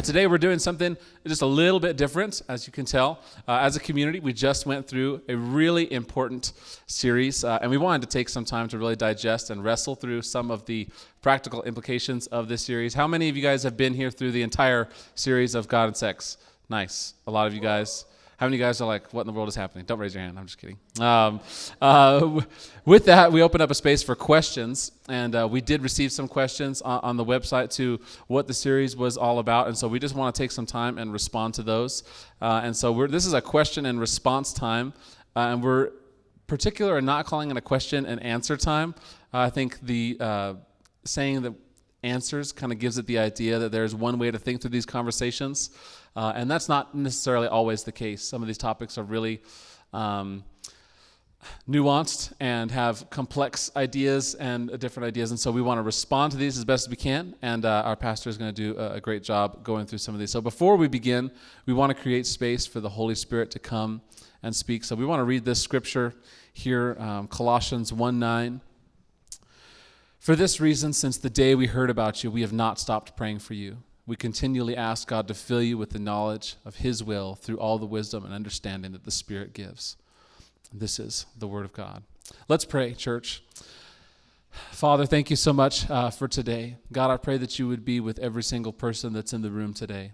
Today we're doing something just a little bit different, as you can tell. As a community, we just went through a really important series, and we wanted to take some time to really digest and wrestle through some of the practical implications of this series. How many of you guys have been here through the entire series of God and Sex? Nice. A lot of you guys. How many of you guys are like, what in the world is happening? Don't raise your hand. I'm just kidding. With that, we opened up a space for questions, and we did receive some questions on the website to what the series was all about, and so we just want to take some time and respond to those. And so this is a question and response time, and we're particular in not calling it a question and answer time. I think the saying that answers kind of gives it the idea that there's one way to think through these conversations, and that's not necessarily always the case. Some of these topics are really nuanced and have complex ideas and different ideas, and so we want to respond to these as best as we can, and our pastor is going to do a great job going through some of these. So before we begin, we want to create space for the Holy Spirit to come and speak. So we want to read this scripture here, Colossians 1:9. For this reason, since the day we heard about you, we have not stopped praying for you. We continually ask God to fill you with the knowledge of His will through all the wisdom and understanding that the Spirit gives. This is the Word of God. Let's pray, church. Father, thank you so much for today. God, I pray that you would be with every single person that's in the room today.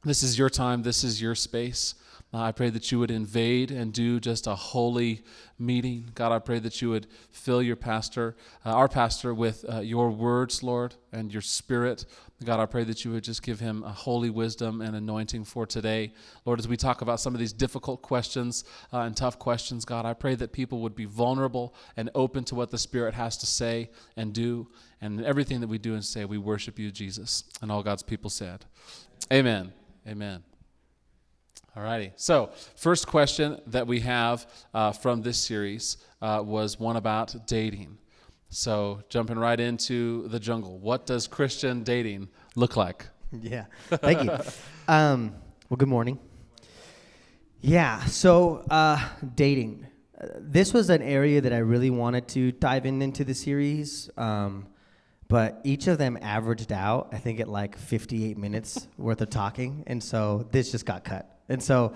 This is your time. This is your space. I pray that you would invade and do just a holy meeting. God, I pray that you would fill your pastor, our pastor, with your words, Lord, and your Spirit. God, I pray that you would just give him a holy wisdom and anointing for today. Lord, as we talk about some of these difficult questions and tough questions, God, I pray that people would be vulnerable and open to what the Spirit has to say and do. And everything that we do and say, we worship you, Jesus. And all God's people said, amen. Amen. All righty. So, first question that we have from this series was one about dating. So, jumping right into the jungle. What does Christian dating look like? Yeah. Thank you. Well, good morning. Yeah. So, dating. This was an area that I really wanted to dive into the series. But each of them averaged out, I think, at like 58 minutes worth of talking. And so this just got cut. And so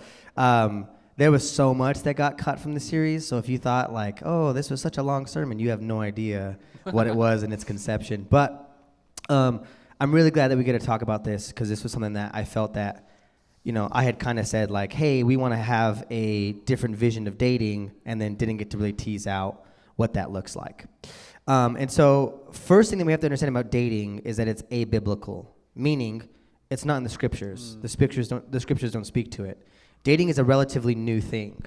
there was so much that got cut from the series. So if you thought like, oh, this was such a long sermon, you have no idea what it was in its conception. But I'm really glad that we get to talk about this, because this was something that I felt that, I had kind of said like, hey, we want to have a different vision of dating, and then didn't get to really tease out what that looks like. And so first thing that we have to understand about dating is that it's abiblical, meaning it's not in the scriptures. The scriptures don't speak to it. Dating is a relatively new thing.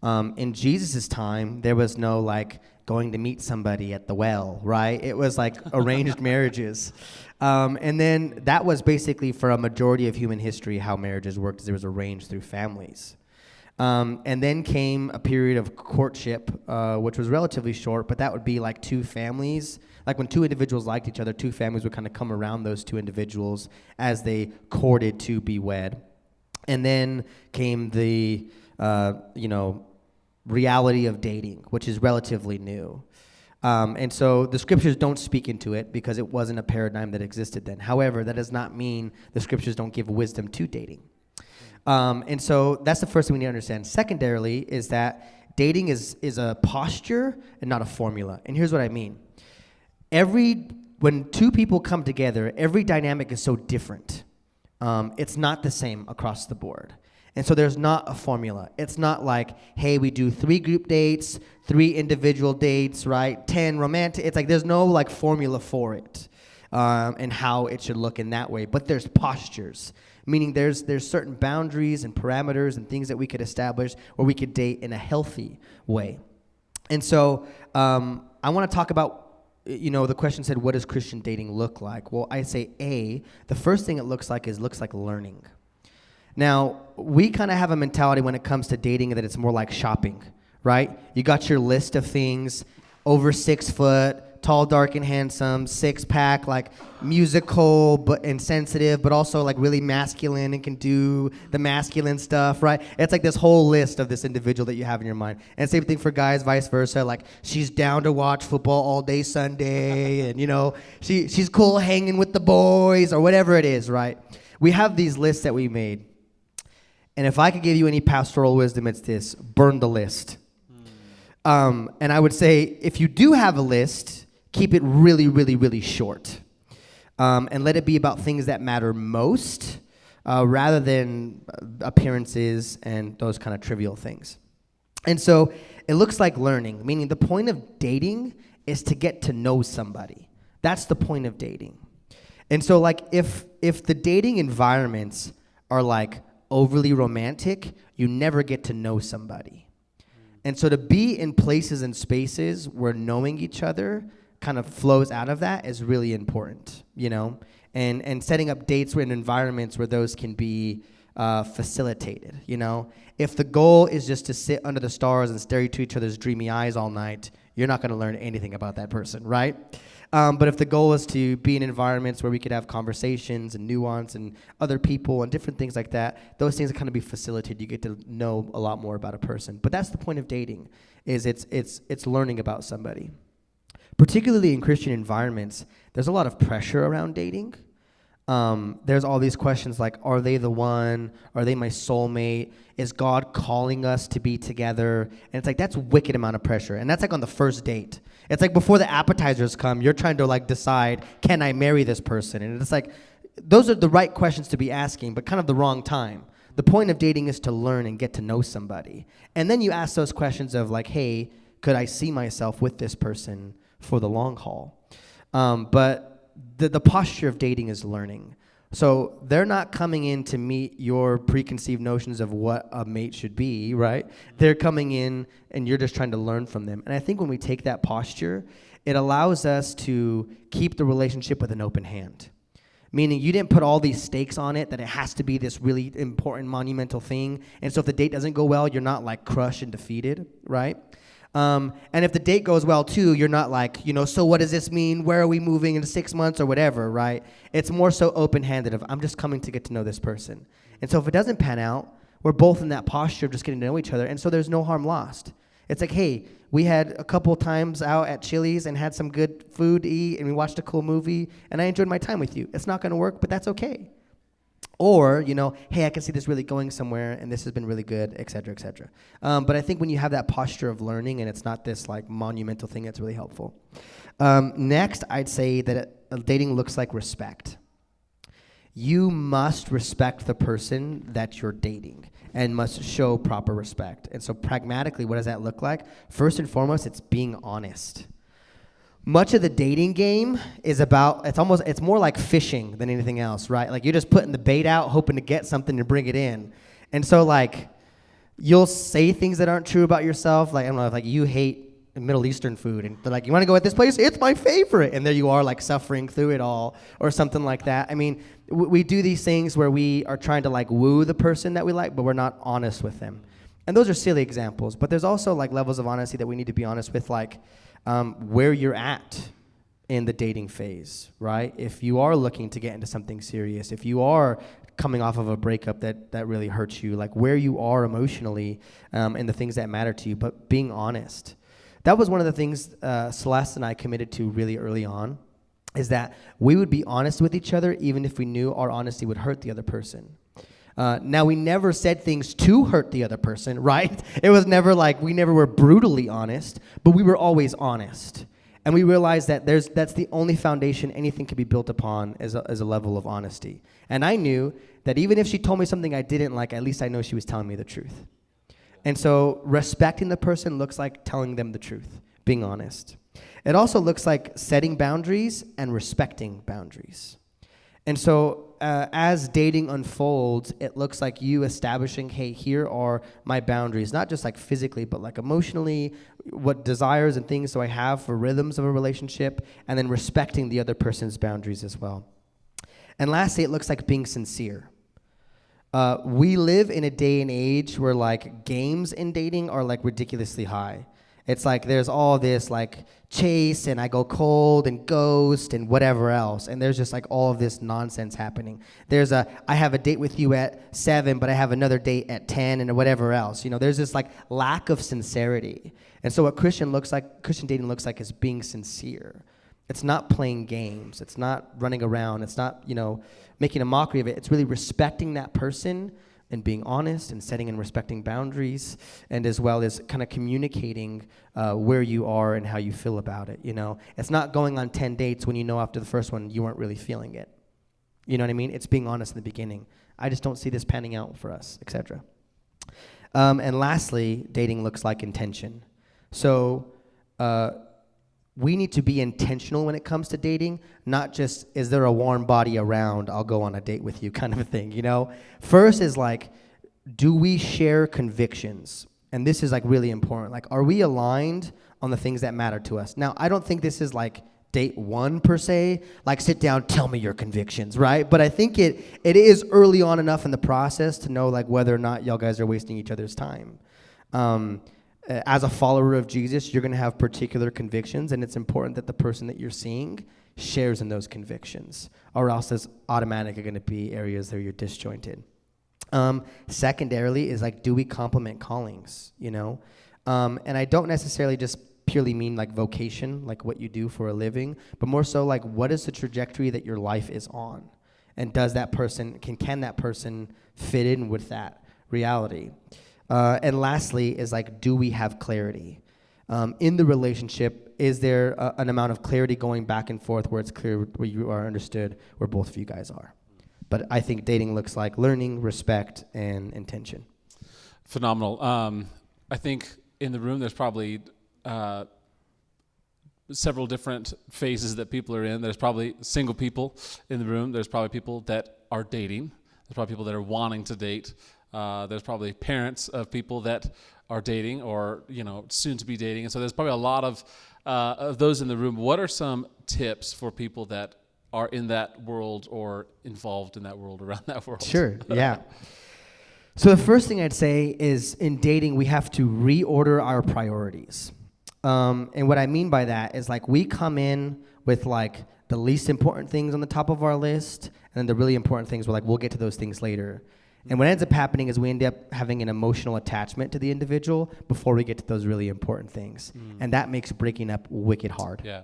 In Jesus' time, there was no like going to meet somebody at the well, right? It was like arranged marriages. And then that was basically, for a majority of human history, how marriages worked. It was arranged through families. And then came a period of courtship, which was relatively short, but that would be like two families. Like when two individuals liked each other, two families would kind of come around those two individuals as they courted to be wed. And then came the, reality of dating, which is relatively new. And so the scriptures don't speak into it because it wasn't a paradigm that existed then. However, that does not mean the scriptures don't give wisdom to dating. And so that's the first thing we need to understand. Secondarily is that dating is a posture and not a formula. And here's what I mean. When two people come together, every dynamic is so different. It's not the same across the board. And so there's not a formula. It's not like, hey, we do 3 group dates, 3 individual dates, right? 10 romantic. It's like there's no like formula for it and how it should look in that way. But there's postures. Meaning there's certain boundaries and parameters and things that we could establish where we could date in a healthy way. And so I want to talk about, the question said, what does Christian dating look like? Well, I say the first thing it looks like learning. Now, we kind of have a mentality when it comes to dating that it's more like shopping, right? You got your list of things, over 6 foot, tall, dark, and handsome, 6-pack, like musical but insensitive, but also like really masculine and can do the masculine stuff, right? It's like this whole list of this individual that you have in your mind. And same thing for guys, vice versa. Like she's down to watch football all day Sunday, and she's cool hanging with the boys or whatever it is, right? We have these lists that we made. And if I could give you any pastoral wisdom, it's this: burn the list. And I would say, if you do have a list, keep it really, really, really short. And let it be about things that matter most, rather than appearances and those kind of trivial things. And so it looks like learning, meaning the point of dating is to get to know somebody. That's the point of dating. And so like if the dating environments are like overly romantic, you never get to know somebody. And so to be in places and spaces where knowing each other kind of flows out of that is really important, you know? And setting up dates in environments where those can be facilitated, you know? If the goal is just to sit under the stars and stare into each other's dreamy eyes all night, you're not going to learn anything about that person, right? But if the goal is to be in environments where we could have conversations and nuance and other people and different things like that, those things kind of be facilitated. You get to know a lot more about a person. But that's the point of dating, is it's learning about somebody. Particularly in Christian environments, there's a lot of pressure around dating. There's all these questions like, are they the one? Are they my soulmate? Is God calling us to be together? And it's like, that's a wicked amount of pressure. And that's like on the first date. It's like before the appetizers come, you're trying to like decide, can I marry this person? And it's like, those are the right questions to be asking, but kind of the wrong time. The point of dating is to learn and get to know somebody. And then you ask those questions of like, hey, could I see myself with this person for the long haul? But the posture of dating is learning. So they're not coming in to meet your preconceived notions of what a mate should be, right? They're coming in and you're just trying to learn from them. And I think when we take that posture, it allows us to keep the relationship with an open hand. Meaning you didn't put all these stakes on it, that it has to be this really important, monumental thing. And so if the date doesn't go well, you're not like crushed and defeated, right? And if the date goes well too, you're not like, you know, so what does this mean? Where are we moving in 6 months or whatever, right? It's more so open-handed of, I'm just coming to get to know this person. And so if it doesn't pan out, we're both in that posture of just getting to know each other. And so there's no harm lost. It's like, hey, we had a couple times out at Chili's and had some good food to eat, and we watched a cool movie, and I enjoyed my time with you. It's not going to work, but that's okay. Or, you know, hey, I can see this really going somewhere, and this has been really good, et cetera, et cetera. But I think when you have that posture of learning, and it's not this, like, monumental thing, that's really helpful. Next, I'd say that dating looks like respect. You must respect the person that you're dating and must show proper respect. And so pragmatically, what does that look like? First and foremost, it's being honest. Much of the dating game is about, it's more like fishing than anything else, right? Like you're just putting the bait out, hoping to get something to bring it in. And so like, you'll say things that aren't true about yourself. Like, I don't know, like you hate Middle Eastern food, and they're like, you want to go at this place? It's my favorite. And there you are, like suffering through it all or something like that. I mean, we do these things where we are trying to like woo the person that we like, but we're not honest with them. And those are silly examples, but there's also like levels of honesty that we need to be honest with, like where you're at in the dating phase, right? If you are looking to get into something serious, if you are coming off of a breakup that really hurts you, like where you are emotionally and the things that matter to you, but being honest. That was one of the things Celeste and I committed to really early on, is that we would be honest with each other even if we knew our honesty would hurt the other person. Now, we never said things to hurt the other person, right? It was never like, we never were brutally honest, but we were always honest. And we realized that that's the only foundation anything can be built upon as a level of honesty. And I knew that even if she told me something I didn't like, at least I know she was telling me the truth. And so respecting the person looks like telling them the truth, being honest. It also looks like setting boundaries and respecting boundaries. And so as dating unfolds, it looks like you establishing, hey, here are my boundaries, not just like physically, but like emotionally, what desires and things do I have for rhythms of a relationship, and then respecting the other person's boundaries as well. And lastly, it looks like being sincere. We live in a day and age where like games in dating are like ridiculously high. It's like there's all this like chase and I go cold and ghost and whatever else. And there's just like all of this nonsense happening. I have a date with you at 7, but I have another date at 10 and whatever else. You know, there's this like lack of sincerity. And so what Christian dating looks like is being sincere. It's not playing games. It's not running around. It's not, making a mockery of it. It's really respecting that person and being honest and setting and respecting boundaries, and as well as kind of communicating where you are and how you feel about it. It's not going on 10 dates when after the first one you weren't really feeling it. You know what I mean? It's being honest in the beginning. I just don't see this panning out for us, etc. And lastly, dating looks like intention. So we need to be intentional when it comes to dating, not just, is there a warm body around, I'll go on a date with you kind of a thing, First is like, do we share convictions? And this is like really important. Like, are we aligned on the things that matter to us? Now, I don't think this is like date one per se, like sit down, tell me your convictions, right? But I think it is early on enough in the process to know like whether or not y'all guys are wasting each other's time. As a follower of Jesus, you're going to have particular convictions, and it's important that the person that you're seeing shares in those convictions, or else there's automatically going to be areas where you're disjointed. Secondarily is like, do we complement callings, And I don't necessarily just purely mean like vocation, like what you do for a living, but more so like, what is the trajectory that your life is on? And does that person, can that person fit in with that reality? And lastly is like, do we have clarity? In the relationship, is there an amount of clarity going back and forth where it's clear, where you are understood, where both of you guys are? But I think dating looks like learning, respect, and intention. Phenomenal. I think in the room there's probably several different phases that people are in. There's probably single people in the room. There's probably people that are dating. There's probably people that are wanting to date. There's probably parents of people that are dating or, soon to be dating. And so there's probably a lot of those in the room. What are some tips for people that are in that world or involved in that world, around that world? Sure, yeah. So the first thing I'd say is in dating, we have to reorder our priorities. And what I mean by that is like we come in with like the least important things on the top of our list, and then the really important things, we'll get to those things later. And what ends up happening is we end up having an emotional attachment to the individual before we get to those really important things. And that makes breaking up wicked hard. Yeah.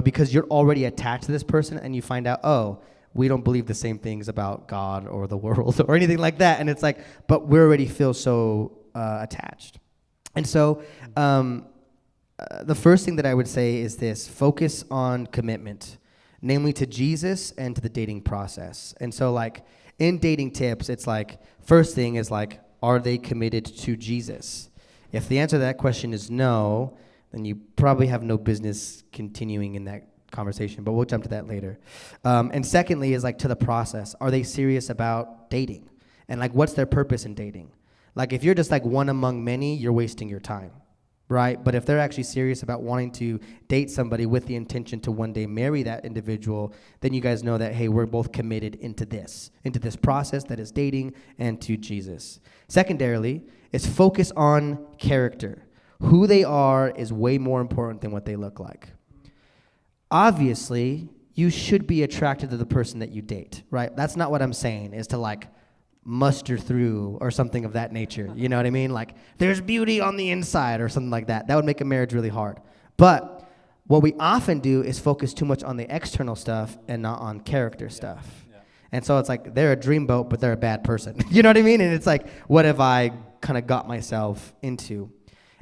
Because you're already attached to this person and you find out, oh, we don't believe the same things about God or the world or anything like that. And it's like, but we already feel so attached. And so the first thing that I would say is this: focus on commitment, namely to Jesus and to the dating process. And so like, in dating tips, it's like, first thing is like, are they committed to Jesus? If the answer to that question is no, then you probably have no business continuing in that conversation, but we'll jump to that later. And secondly is like to the process. Are they serious about dating? And like, what's their purpose in dating? Like, if you're just like one among many, you're wasting your time, right? But if they're actually serious about wanting to date somebody with the intention to one day marry that individual, then you guys know that, hey, we're both committed into this process that is dating and to Jesus. Secondarily is focus on character. Who they are is way more important than what they look like. Obviously, you should be attracted to the person that you date, right? That's not what I'm saying, is to like muster through or something of that nature. You know what I mean? Like, there's beauty on the inside or something like that. That would make a marriage really hard. But what we often do is focus too much on the external stuff and not on character stuff. Yeah. And so it's like, they're a dreamboat, but they're a bad person. You know what I mean? And it's like, what have I kind of got myself into?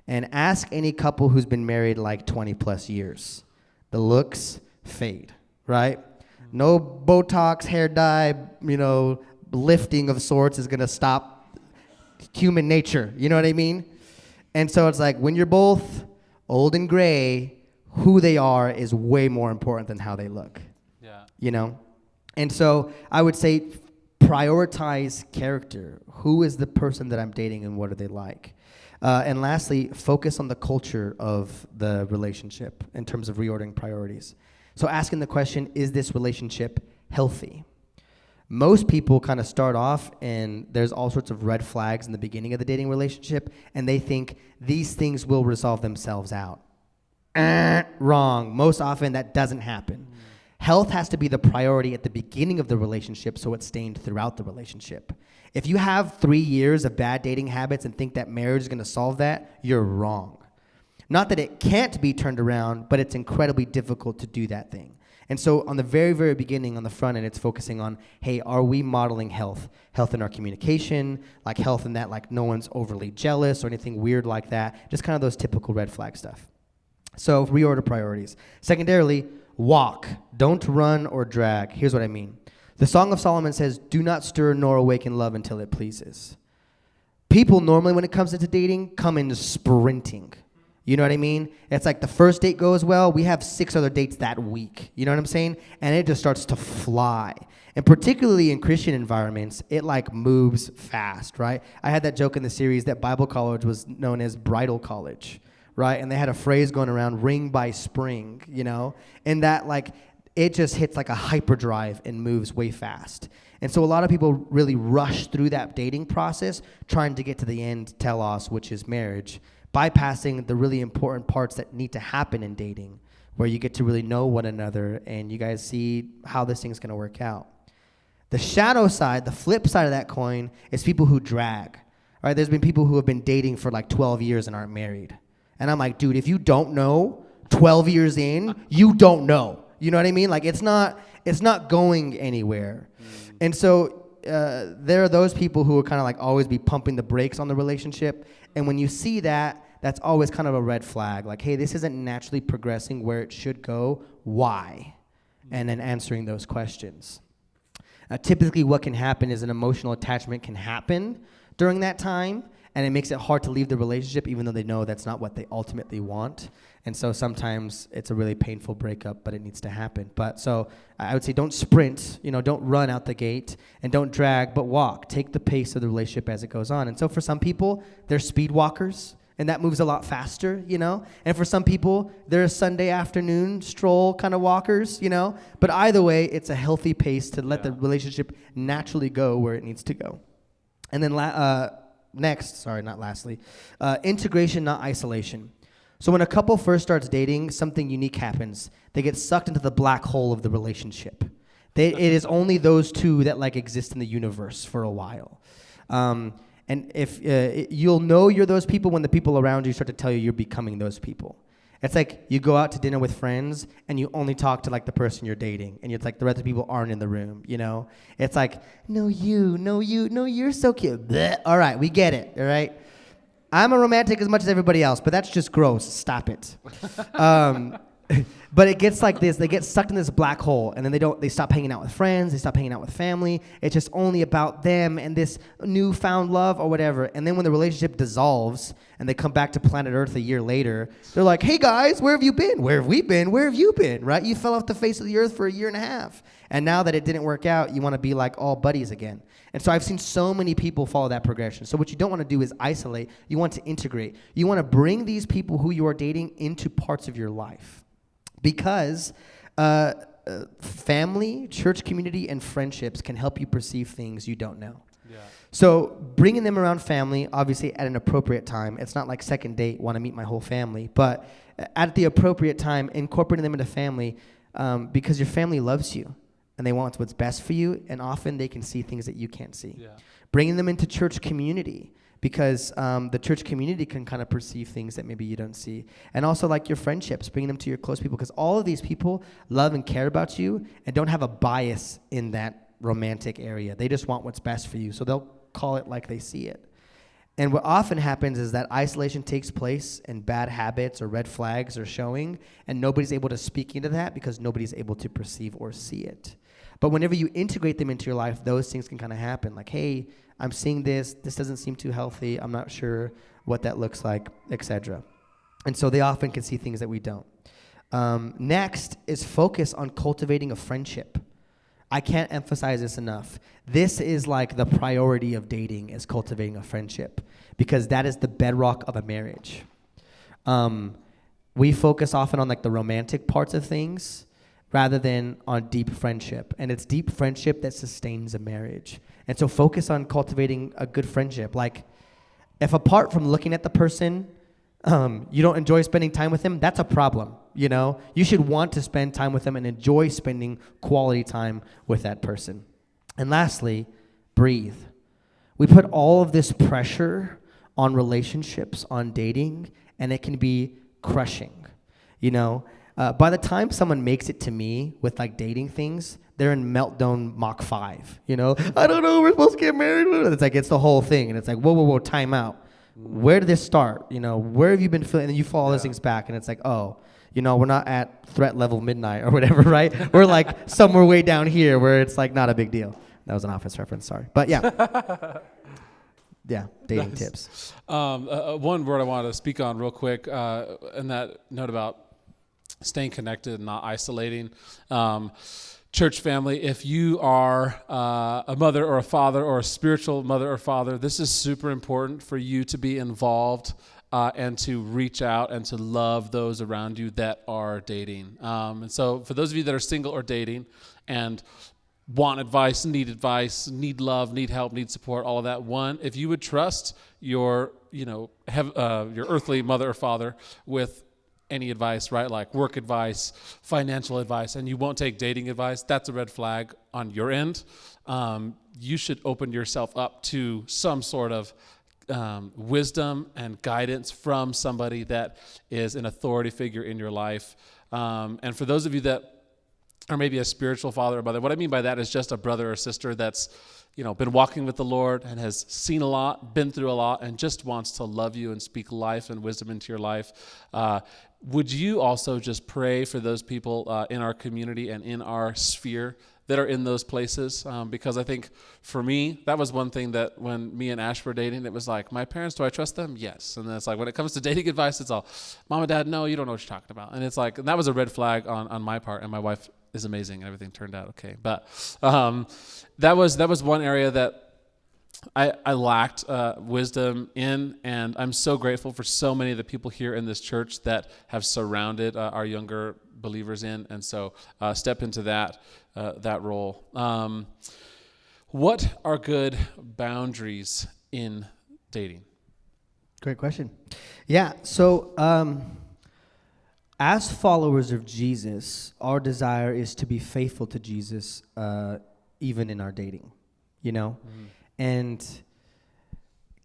And ask any couple who's been married like 20 plus years. The looks fade, right? No Botox, hair dye, lifting of sorts is going to stop human nature. You know what I mean? And so it's like, when you're both old and gray, who they are is way more important than how they look. Yeah. And so I would say prioritize character. Who is the person that I'm dating and what are they like? And lastly, focus on the culture of the relationship in terms of reordering priorities. So asking the question, is this relationship healthy? Most people kind of start off and there's all sorts of red flags in the beginning of the dating relationship, and they think these things will resolve themselves out. Wrong. Most often that doesn't happen. Health has to be the priority at the beginning of the relationship so it's sustained throughout the relationship. If you have 3 years of bad dating habits and think that marriage is going to solve that, you're wrong. Not that it can't be turned around, but it's incredibly difficult to do that thing. And so on the very, very beginning, on the front end, it's focusing on, hey, are we modeling health? Health in our communication, like health in that like no one's overly jealous or anything weird like that. Just kind of those typical red flag stuff. So reorder priorities. Secondarily, walk. Don't run or drag. Here's what I mean. The Song of Solomon says, do not stir nor awaken love until it pleases. People normally, when it comes into dating, come in sprinting. You know what I mean? It's like the first date goes well, we have 6 other dates that week. You know what I'm saying? And it just starts to fly. And particularly in Christian environments, it like moves fast, right? I had that joke in the series that Bible college was known as bridal college, right? And they had a phrase going around, ring by spring, you know? And that like, it just hits like a hyperdrive and moves way fast. And so a lot of people really rush through that dating process trying to get to the end telos, which is marriage, bypassing the really important parts that need to happen in dating, where you get to really know one another and you guys see how this thing's going to work out. The shadow side, the flip side of that coin, is people who drag. Right? There's been people who have been dating for like 12 years and aren't married. And I'm like, dude, if you don't know 12 years in, you don't know. You know what I mean? Like it's not going anywhere. And so there are those people who are kind of like always be pumping the brakes on the relationship. And when you see that, that's always kind of a red flag. Like, hey, this isn't naturally progressing where it should go. Why? And then answering those questions. Typically what can happen is an emotional attachment can happen during that time, and it makes it hard to leave the relationship even though they know that's not what they ultimately want. And so sometimes it's a really painful breakup, but it needs to happen. But so I would say don't sprint, don't run out the gate, and don't drag, but walk. Take the pace of the relationship as it goes on. And so for some people, they're speed walkers, and that moves a lot faster, And for some people, they're Sunday afternoon stroll kind of walkers, But either way, it's a healthy pace to let the relationship naturally go where it needs to go. And then integration, not isolation. So when a couple first starts dating, something unique happens. They get sucked into the black hole of the relationship. It is only those two that like exist in the universe for a while. And if you'll know you're those people when the people around you start to tell you you're becoming those people. It's like you go out to dinner with friends and you only talk to like the person you're dating, and it's like the rest of the people aren't in the room, It's like, no, you're so cute. Blech. All right, we get it, all right? I'm a romantic as much as everybody else, but that's just gross. Stop it. But it gets like this. They get sucked in this black hole, and then they stop hanging out with friends. They stop hanging out with family. It's just only about them and this newfound love or whatever. And then when the relationship dissolves and they come back to planet Earth a year later, they're like, hey, guys, where have you been? Where have we been? Where have you been, right? You fell off the face of the earth for a year and a half. And now that it didn't work out, you want to be like all buddies again. And so I've seen so many people follow that progression. So what you don't want to do is isolate. You want to integrate. You want to bring these people who you are dating into parts of your life. Because family, church community, and friendships can help you perceive things you don't know. Yeah. So bringing them around family, obviously at an appropriate time. It's not like second date, want to meet my whole family. But at the appropriate time, incorporating them into family because your family loves you. And they want what's best for you. And often they can see things that you can't see. Yeah. Bringing them into church community. Because the church community can kind of perceive things that maybe you don't see. And also like your friendships, bringing them to your close people. Because all of these people love and care about you and don't have a bias in that romantic area. They just want what's best for you. So they'll call it like they see it. And what often happens is that isolation takes place and bad habits or red flags are showing. And nobody's able to speak into that because nobody's able to perceive or see it. But whenever you integrate them into your life, those things can kind of happen. Like, hey, I'm seeing this doesn't seem too healthy, I'm not sure what that looks like, etc. And so they often can see things that we don't. Next is focus on cultivating a friendship. I can't emphasize this enough. This is like the priority of dating, is cultivating a friendship, because that is the bedrock of a marriage. We focus often on like the romantic parts of things rather than on deep friendship. And it's deep friendship that sustains a marriage. And so focus on cultivating a good friendship. Like, if apart from looking at the person, you don't enjoy spending time with them, that's a problem, You should want to spend time with them and enjoy spending quality time with that person. And lastly, breathe. We put all of this pressure on relationships, on dating, and it can be crushing. You know, by the time someone makes it to me with like dating things, they're in meltdown Mach 5. You know, I don't know, we're supposed to get married. It's like, it's the whole thing. And it's like, whoa, time out. Where did this start? You know, where have you been feeling? And then you follow those things back, and it's like, oh, you know, we're not at threat level midnight or whatever, right? We're like somewhere way down here where it's like not a big deal. That was an Office reference, sorry. But yeah. Yeah, dating tips. One word I wanted to speak on real quick, and that note about staying connected and not isolating. Church family, if you are a mother or a father or a spiritual mother or father, this is super important for you to be involved and to reach out and to love those around you that are dating. And so for those of you that are single or dating and want advice, need love, need help, need support, all of that. One, if you would trust your earthly mother or father with any advice, right? Like work advice, financial advice, and you won't take dating advice, that's a red flag on your end. You should open yourself up to some sort of wisdom and guidance from somebody that is an authority figure in your life. And for those of you that are maybe a spiritual father or mother, what I mean by that is just a brother or sister that's, been walking with the Lord and has seen a lot, been through a lot, and just wants to love you and speak life and wisdom into your life. Would you also just pray for those people in our community and in our sphere that are in those places? Because I think for me, that was one thing that when me and Ash were dating, it was like, my parents, do I trust them? Yes. And then it's like, when it comes to dating advice, it's all, Mom and Dad, no, you don't know what you're talking about. And it's like, and that was a red flag on my part, and my wife is amazing and everything turned out okay. But that was one area that I lacked wisdom in, and I'm so grateful for so many of the people here in this church that have surrounded our younger believers in, and so step into that role. What are good boundaries in dating? Great question. Yeah, so as followers of Jesus, our desire is to be faithful to Jesus even in our dating, And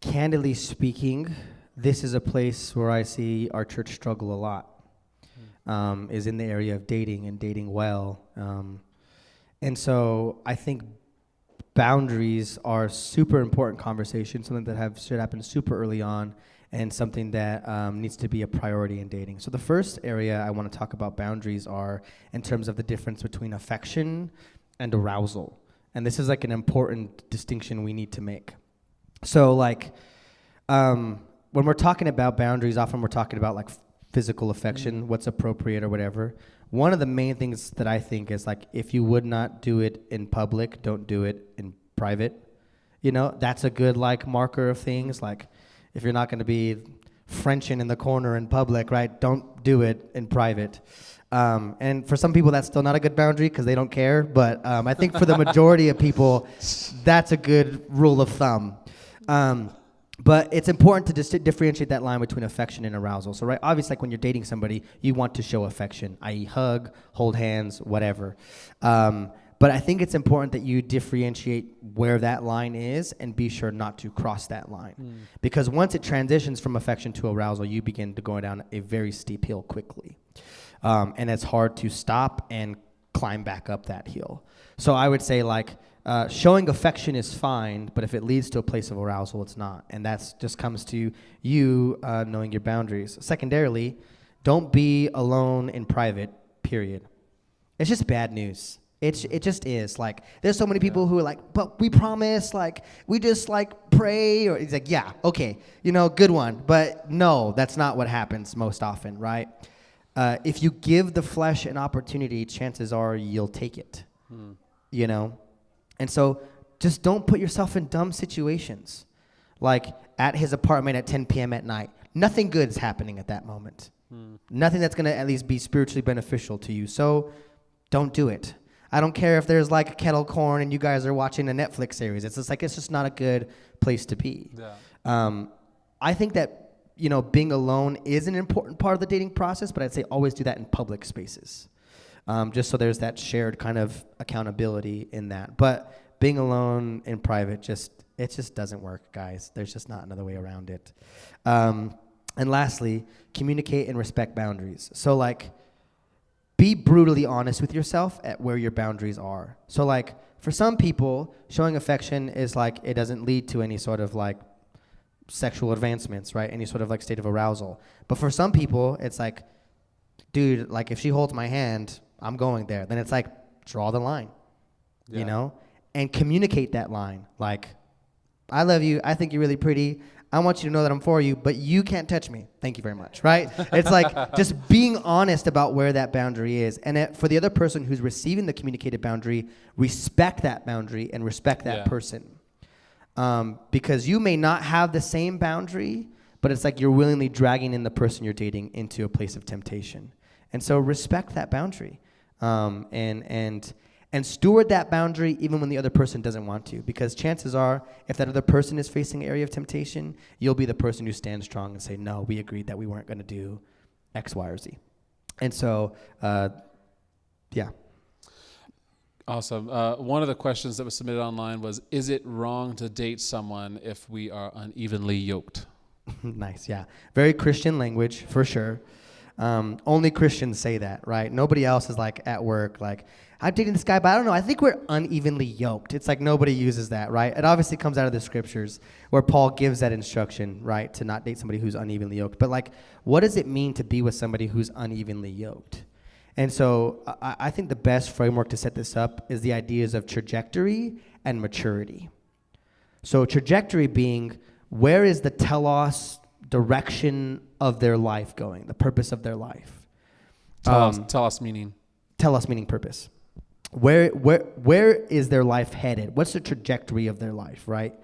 candidly speaking, this is a place where I see our church struggle a lot, is in the area of dating and dating well. And so I think boundaries are super important conversations, something that should happen super early on, and something that needs to be a priority in dating. So the first area I want to talk about boundaries are in terms of the difference between affection and arousal. And this is like an important distinction we need to make. So like when we're talking about boundaries, often we're talking about like physical affection, what's appropriate or whatever. One of the main things that I think is like, if you would not do it in public, don't do it in private. That's a good like marker of things. Like if you're not going to be Frenching in the corner in public, right? Don't do it in private. And for some people, that's still not a good boundary because they don't care. But I think for the majority of people, that's a good rule of thumb. But it's important to differentiate that line between affection and arousal. So, right, obviously, like when you're dating somebody, you want to show affection, i.e. hug, hold hands, whatever. But I think it's important that you differentiate where that line is and be sure not to cross that line. Because once it transitions from affection to arousal, you begin to go down a very steep hill quickly. And it's hard to stop and climb back up that hill. So I would say like showing affection is fine, but if it leads to a place of arousal, it's not. And that just comes to you knowing your boundaries. Secondarily, don't be alone in private, period. It's just bad news. It just is. Like, there's so many people who are like, but we promise, like, we just, like, pray. Or it's like, yeah, okay, good one. But no, that's not what happens most often, right? If you give the flesh an opportunity, chances are you'll take it, And so just don't put yourself in dumb situations. Like, at his apartment at 10 p.m. at night. Nothing good is happening at that moment. Nothing that's going to at least be spiritually beneficial to you. So don't do it. I don't care if there's like a kettle corn and you guys are watching a Netflix series. It's just not a good place to be. Yeah. I think that, being alone is an important part of the dating process, but I'd say always do that in public spaces. Just so there's that shared kind of accountability in that. But being alone in private, it just doesn't work, guys. There's just not another way around it. And And lastly, communicate and respect boundaries. So like, be brutally honest with yourself at where your boundaries are. So like, for some people, showing affection is like, it doesn't lead to any sort of like sexual advancements, right? Any sort of like state of arousal. But for some people, it's like, dude, like if she holds my hand, I'm going there. Then it's like, draw the line, you know? And communicate that line. Like, I love you. I think you're really pretty. I want you to know that I'm for you, but you can't touch me. Thank you very much, right? It's like just being honest about where that boundary is. And for the other person who's receiving the communicated boundary, respect that boundary and respect that person. Because you may not have the same boundary, but it's like you're willingly dragging in the person you're dating into a place of temptation. And so respect that boundary. And steward that boundary even when the other person doesn't want to. Because chances are, if that other person is facing an area of temptation, you'll be the person who stands strong and say, no, we agreed that we weren't going to do X, Y, or Z. And so, yeah. Awesome. One of the questions that was submitted online was, is it wrong to date someone if we are unevenly yoked? Nice, yeah. Very Christian language, for sure. Only Christians say that, right? Nobody else is like at work, like, I'm dating this guy, but I don't know, I think we're unevenly yoked. It's like nobody uses that, right? It obviously comes out of the scriptures where Paul gives that instruction, right, to not date somebody who's unevenly yoked. But like, what does it mean to be with somebody who's unevenly yoked? And so I think the best framework to set this up is the ideas of trajectory and maturity. So trajectory being, where is the telos direction of their life going, the purpose of their life? Telos meaning? Telos meaning purpose. Where is their life headed? What's the trajectory of their life, right?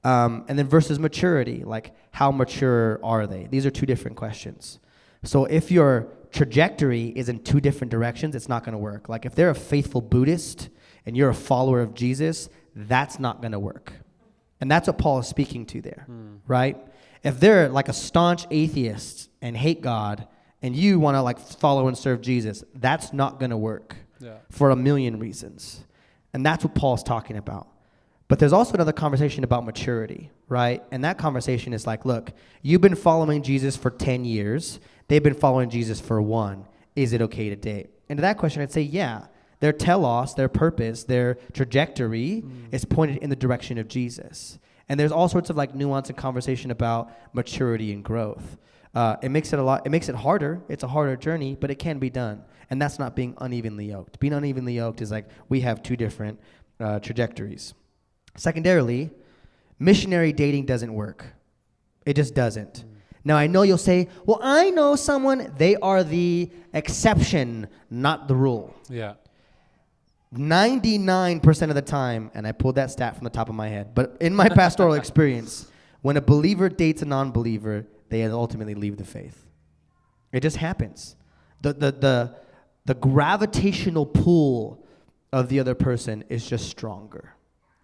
And then versus maturity, like how mature are they? These are two different questions. So if your trajectory is in two different directions, it's not going to work. Like if they're a faithful Buddhist and you're a follower of Jesus, that's not going to work. And that's what Paul is speaking to there, right? If they're like a staunch atheist and hate God and you want to like follow and serve Jesus, that's not going to work for a million reasons. And that's what Paul's talking about. But there's also another conversation about maturity, right? And that conversation is like, look, you've been following Jesus for 10 years. They've been following Jesus for 1. Is it okay to date? And to that question, I'd say, yeah. Their telos, their purpose, their trajectory is pointed in the direction of Jesus. And there's all sorts of like nuance and conversation about maturity and growth. It makes it harder. It's a harder journey, but it can be done. And that's not being unevenly yoked. Being unevenly yoked is like we have two different trajectories. Secondarily, missionary dating doesn't work. It just doesn't. Now, I know you'll say, well, I know someone. They are the exception, not the rule. Yeah. 99% of the time, and I pulled that stat from the top of my head, but in my pastoral experience, when a believer dates a non-believer, they ultimately leave the faith. It just happens. The gravitational pull of the other person is just stronger.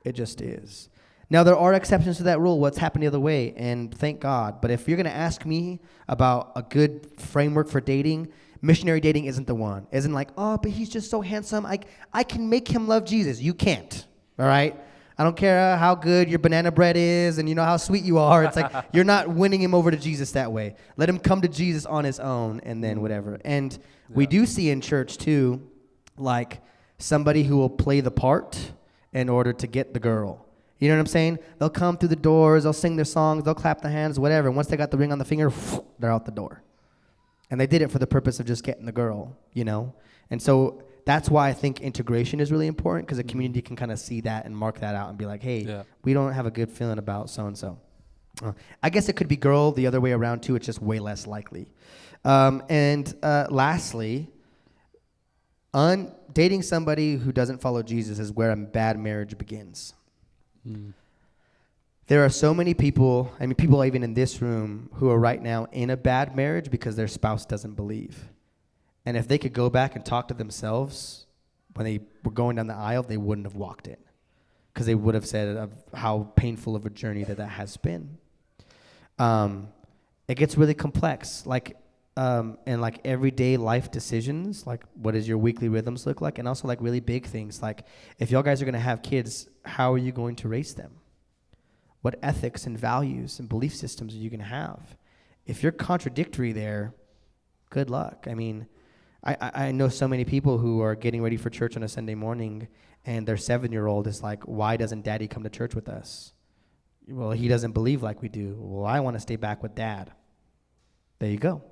It just is. Now, there are exceptions to that rule, what's happened the other way, and thank God. But if you're going to ask me about a good framework for dating, missionary dating isn't the one. Isn't like, oh, but he's just so handsome. I can make him love Jesus. You can't, all right? I don't care how good your banana bread is and you know how sweet you are. It's like you're not winning him over to Jesus that way. Let him come to Jesus on his own and then whatever. And we do see in church, too, like somebody who will play the part in order to get the girl. You know what I'm saying? They'll come through the doors, they'll sing their songs, they'll clap their hands, whatever. And once they got the ring on the finger, they're out the door. And they did it for the purpose of just getting the girl, you know? And so that's why I think integration is really important, because the community can kind of see that and mark that out and be like, hey, we don't have a good feeling about so-and-so. I guess it could be girl the other way around, too. It's just way less likely. And lastly, dating somebody who doesn't follow Jesus is where a bad marriage begins. There are so many people, I mean, people even in this room who are right now in a bad marriage because their spouse doesn't believe. And if they could go back and talk to themselves when they were going down the aisle, they wouldn't have walked it, because they would have said of how painful of a journey that has been. It gets really complex, like, and like everyday life decisions, like what does your weekly rhythms look like, and also like really big things, like if y'all guys are going to have kids, how are you going to raise them? What ethics and values and belief systems are you going to have? If you're contradictory there, good luck. I mean, I know so many people who are getting ready for church on a Sunday morning, and their 7-year-old is like, why doesn't daddy come to church with us? Well, he doesn't believe like we do. Well, I want to stay back with dad. There you go,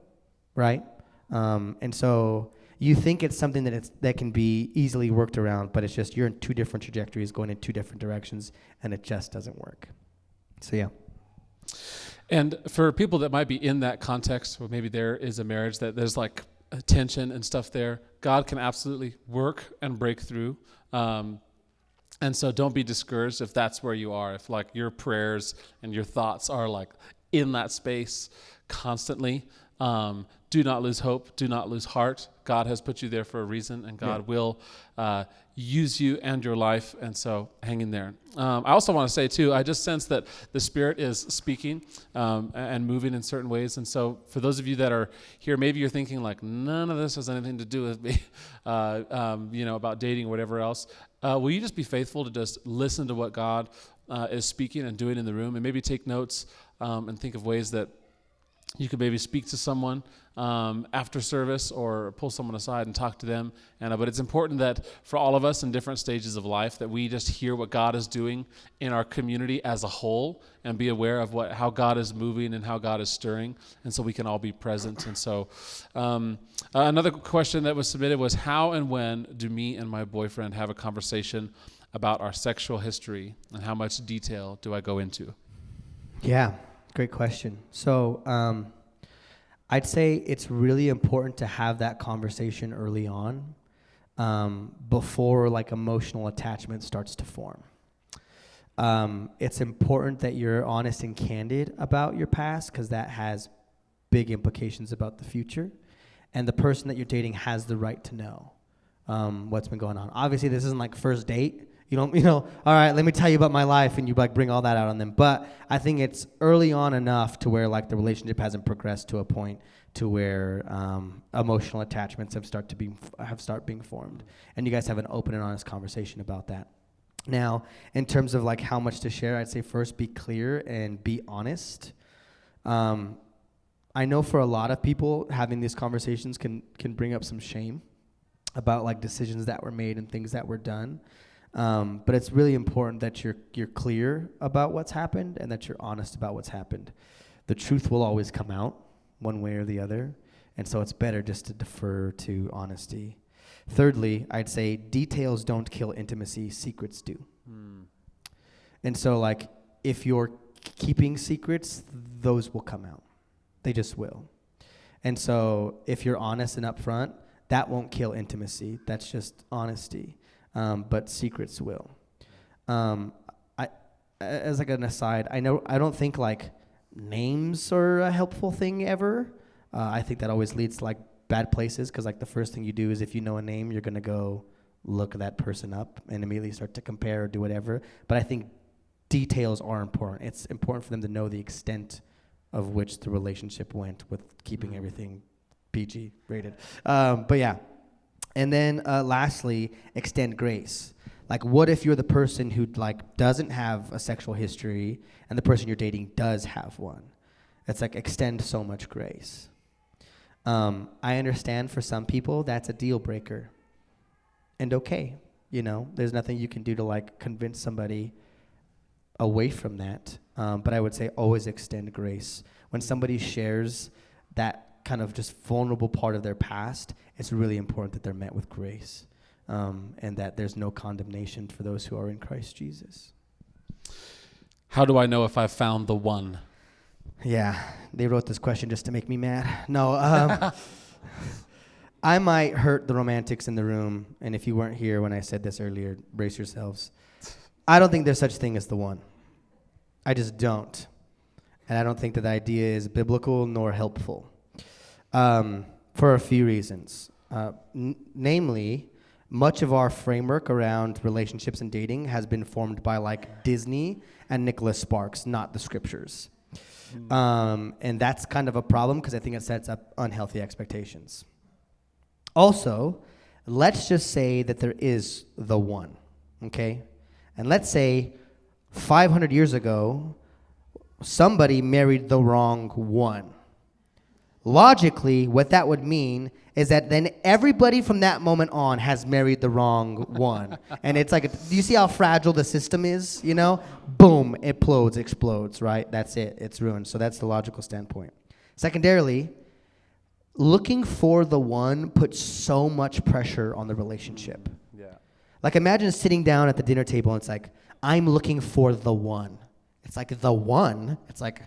right? And so you think it's something that can be easily worked around, but it's just you're in two different trajectories going in two different directions, and it just doesn't work. So, yeah. And for people that might be in that context, where maybe there is a marriage that there's like tension and stuff there, God can absolutely work and break through. And so don't be discouraged if that's where you are, if like your prayers and your thoughts are like in that space constantly. Do not lose hope. Do not lose heart. God has put you there for a reason, and God will use you and your life, and so hang in there. I also want to say, too, I just sense that the Spirit is speaking and moving in certain ways, and so for those of you that are here, maybe you're thinking, like, none of this has anything to do with me, about dating or whatever else. Will you just be faithful to just listen to what God is speaking and doing in the room, and maybe take notes and think of ways that you could maybe speak to someone after service or pull someone aside and talk to them. But it's important that for all of us in different stages of life that we just hear what God is doing in our community as a whole and be aware of how God is moving and how God is stirring, and so we can all be present. And so another question that was submitted was, how and when do me and my boyfriend have a conversation about our sexual history, and how much detail do I go into? Yeah. Great question. So I'd say it's really important to have that conversation early on before like emotional attachment starts to form. It's important that you're honest and candid about your past, because that has big implications about the future. And the person that you're dating has the right to know what's been going on. Obviously, this isn't like first date. All right, let me tell you about my life, and you like bring all that out on them. But I think it's early on enough to where like the relationship hasn't progressed to a point to where emotional attachments have started being formed, and you guys have an open and honest conversation about that. Now, in terms of like how much to share, I'd say first be clear and be honest. I know for a lot of people, having these conversations can bring up some shame about like decisions that were made and things that were done. But it's really important that you're clear about what's happened and that you're honest about what's happened. The truth will always come out one way or the other, and so it's better just to defer to honesty. Thirdly, I'd say details don't kill intimacy, secrets do. And so like if you're keeping secrets, those will come out. They just will. And so if you're honest and upfront, that won't kill intimacy. That's just honesty. But secrets will. As like an aside, I don't think like names are a helpful thing ever. I think that always leads to like bad places, because like the first thing you do is if you know a name, you're gonna go look that person up and immediately start to compare or do whatever. But I think details are important. It's important for them to know the extent of which the relationship went, with keeping everything PG rated. But yeah. And then lastly, extend grace. Like, what if you're the person who like doesn't have a sexual history and the person you're dating does have one? It's like extend so much grace. I understand for some people that's a deal breaker. And okay, there's nothing you can do to like convince somebody away from that. But I would say always extend grace. When somebody shares that kind of just vulnerable part of their past, it's really important that they're met with grace, and that there's no condemnation for those who are in Christ Jesus. How do I know if I've found the one? Yeah, they wrote this question just to make me mad. No, I might hurt the romantics in the room, and if you weren't here when I said this earlier, brace yourselves. I don't think there's such thing as the one. I just don't. And I don't think that the idea is biblical nor helpful. For a few reasons. Namely, much of our framework around relationships and dating has been formed by like Disney and Nicholas Sparks, not the scriptures. And that's kind of a problem, because I think it sets up unhealthy expectations. Also, let's just say that there is the one, okay? And let's say 500 years ago, somebody married the wrong one. Logically, what that would mean is that then everybody from that moment on has married the wrong one. And it's like, do you see how fragile the system is, you know? Boom, it explodes, right? That's it. It's ruined. So that's the logical standpoint. Secondarily, looking for the one puts so much pressure on the relationship. Yeah. Like imagine sitting down at the dinner table and it's like, I'm looking for the one. It's like the one. It's like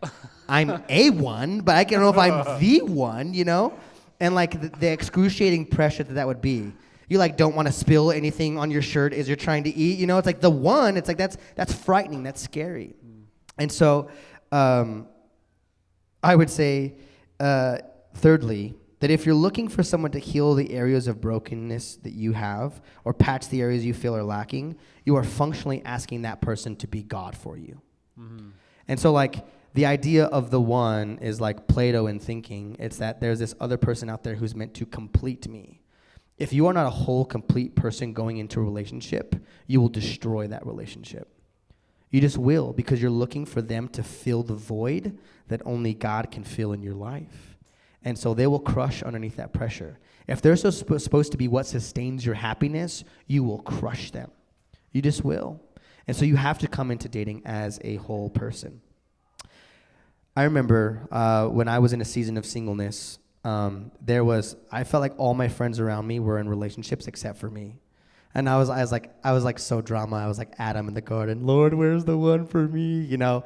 I'm a one, but I don't know if I'm the one, you know? And like the excruciating pressure that would be. You like don't want to spill anything on your shirt as you're trying to eat, you know? It's like the one. It's like that's frightening. That's scary. And so I would say, thirdly, that if you're looking for someone to heal the areas of brokenness that you have or patch the areas you feel are lacking, you are functionally asking that person to be God for you. Mm-hmm. And so like the idea of the one is like Plato in thinking. It's that there's this other person out there who's meant to complete me. If you are not a whole, complete person going into a relationship, you will destroy that relationship. You just will, because you're looking for them to fill the void that only God can fill in your life. And so they will crush underneath that pressure. If they're supposed to be what sustains your happiness, you will crush them. You just will. And so you have to come into dating as a whole person. I remember when I was in a season of singleness, I felt like all my friends around me were in relationships except for me. And I was like so drama. I was like Adam in the garden. Lord, where's the one for me? You know?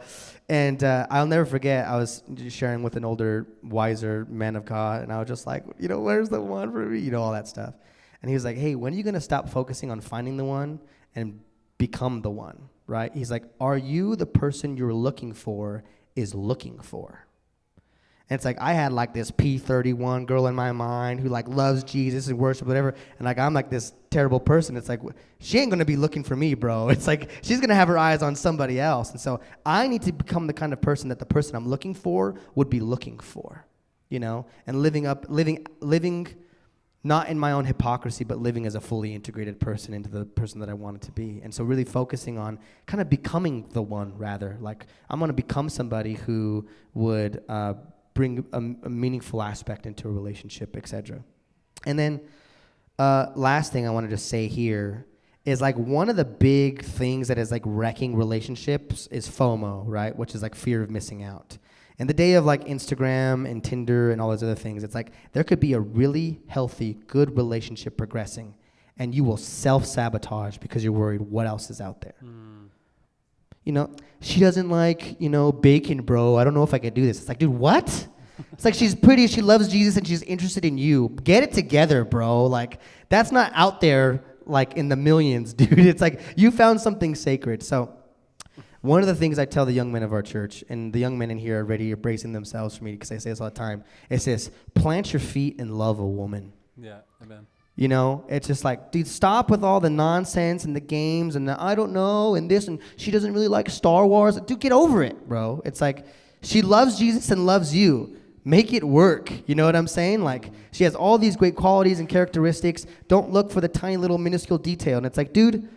And I'll never forget, I was sharing with an older, wiser man of God, and I was just like, you know, where's the one for me? You know, all that stuff. And he was like, hey, when are you going to stop focusing on finding the one and become the one, right? He's like, are you the person you're looking for is looking for? And it's like I had like this P31 girl in my mind who like loves Jesus and worship, whatever. And like I'm like this terrible person. It's like she ain't gonna be looking for me, bro. It's like she's gonna have her eyes on somebody else. And so I need to become the kind of person that the person I'm looking for would be looking for, you know, and living not in my own hypocrisy, but living as a fully integrated person into the person that I wanted to be. And so really focusing on kind of becoming the one, rather. Like I'm gonna become somebody who would bring a meaningful aspect into a relationship, etc. And then last thing I wanted to say here is like one of the big things that is like wrecking relationships is FOMO, right? Which is like fear of missing out. In the day of like Instagram and Tinder and all those other things, it's like there could be a really healthy, good relationship progressing, and you will self-sabotage because you're worried what else is out there. You know, she doesn't like, you know, bacon, bro. I don't know if I could do this. It's like, dude, what? It's like she's pretty, she loves Jesus, and she's interested in you. Get it together, bro. Like, that's not out there, like, in the millions, dude. It's like you found something sacred. So one of the things I tell the young men of our church, and the young men in here are already bracing themselves for me because I say this all the time, is this: plant your feet and love a woman. Yeah, amen. You know, it's just like, dude, stop with all the nonsense and the games and the I don't know and this, and she doesn't really like Star Wars. Dude, get over it, bro. It's like she loves Jesus and loves you. Make it work. You know what I'm saying? Like, she has all these great qualities and characteristics. Don't look for the tiny little minuscule detail. And it's like, dude,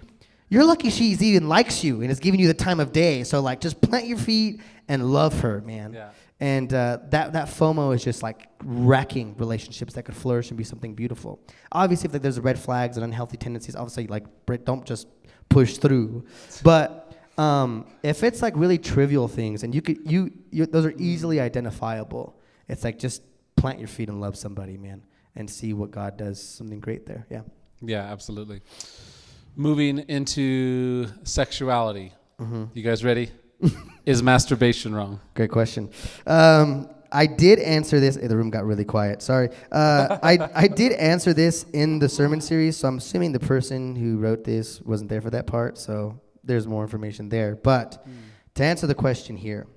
you're lucky she even likes you and is giving you the time of day. So, like, just plant your feet and love her, man. Yeah. And that FOMO is just like wrecking relationships that could flourish and be something beautiful. Obviously, if like, there's red flags and unhealthy tendencies, obviously, like, don't just push through. But if it's like really trivial things and you those are easily identifiable, it's like just plant your feet and love somebody, man, and see what God does, something great there. Yeah. Yeah, absolutely. Moving into sexuality. Mm-hmm. You guys ready? Is masturbation wrong? Great question. I did answer this. The room got really quiet. Sorry. I did answer this in the sermon series, so I'm assuming the person who wrote this wasn't there for that part, so there's more information there. But to answer the question here,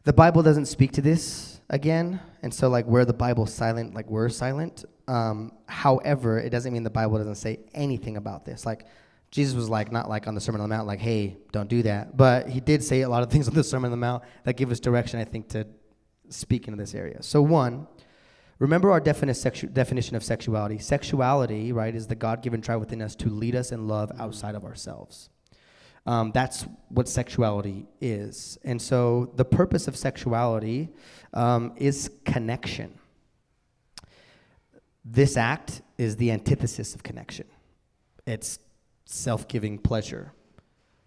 the Bible doesn't speak to this again, and so like where the Bible's silent, like we're silent. However, it doesn't mean the Bible doesn't say anything about this. Like, Jesus was like, not like on the Sermon on the Mount, like, hey, don't do that. But he did say a lot of things on the Sermon on the Mount that give us direction, I think, to speak into this area. So one, remember our definition of sexuality. Sexuality, right, is the God-given drive within us to lead us in love outside of ourselves. That's what sexuality is. And so the purpose of sexuality is connection. This act is the antithesis of connection. It's self-giving pleasure.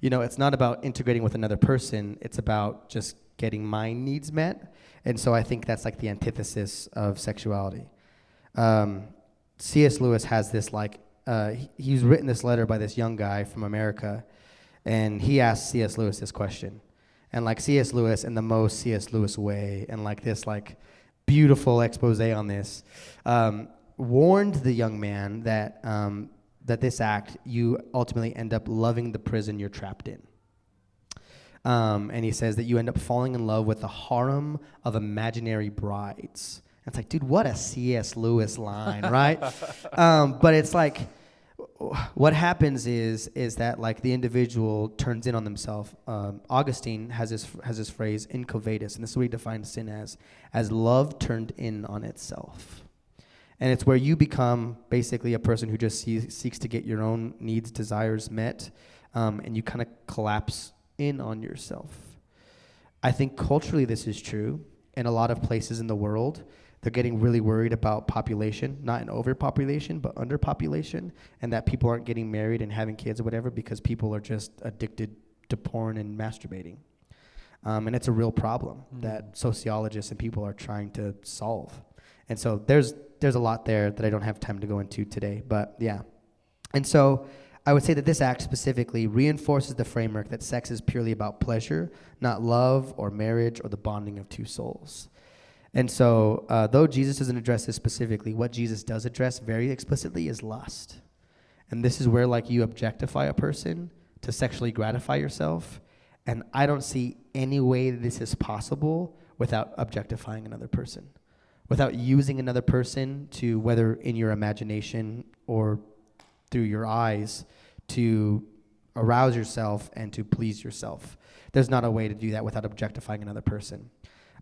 It's not about integrating with another person. It's about just getting my needs met. And so I think that's like the antithesis of sexuality. C.S. Lewis has this he's written this letter by this young guy from America, and he asked C.S. Lewis this question. And C.S. Lewis, in the most C.S. Lewis way, and this beautiful expose on this, warned the young man that that this act, you ultimately end up loving the prison you're trapped in. And he says that you end up falling in love with the harem of imaginary brides. And it's dude, what a C.S. Lewis line, right? But it's what happens is that the individual turns in on themselves. Augustine has this phrase, incovadus, and this is what he defines sin as love turned in on itself. And it's where you become basically a person who just seeks to get your own needs, desires met, and you kind of collapse in on yourself. I think culturally this is true. In a lot of places in the world, they're getting really worried about population, not an overpopulation, but underpopulation, and that people aren't getting married and having kids or whatever because people are just addicted to porn and masturbating. And it's a real problem that sociologists and people are trying to solve. And so there's a lot there that I don't have time to go into today, but yeah. And so I would say that this act specifically reinforces the framework that sex is purely about pleasure, not love or marriage or the bonding of two souls. And so though Jesus doesn't address this specifically, what Jesus does address very explicitly is lust. And this is where you objectify a person to sexually gratify yourself. And I don't see any way that this is possible without objectifying another person, without using another person to, whether in your imagination or through your eyes, to arouse yourself and to please yourself. There's not a way to do that without objectifying another person.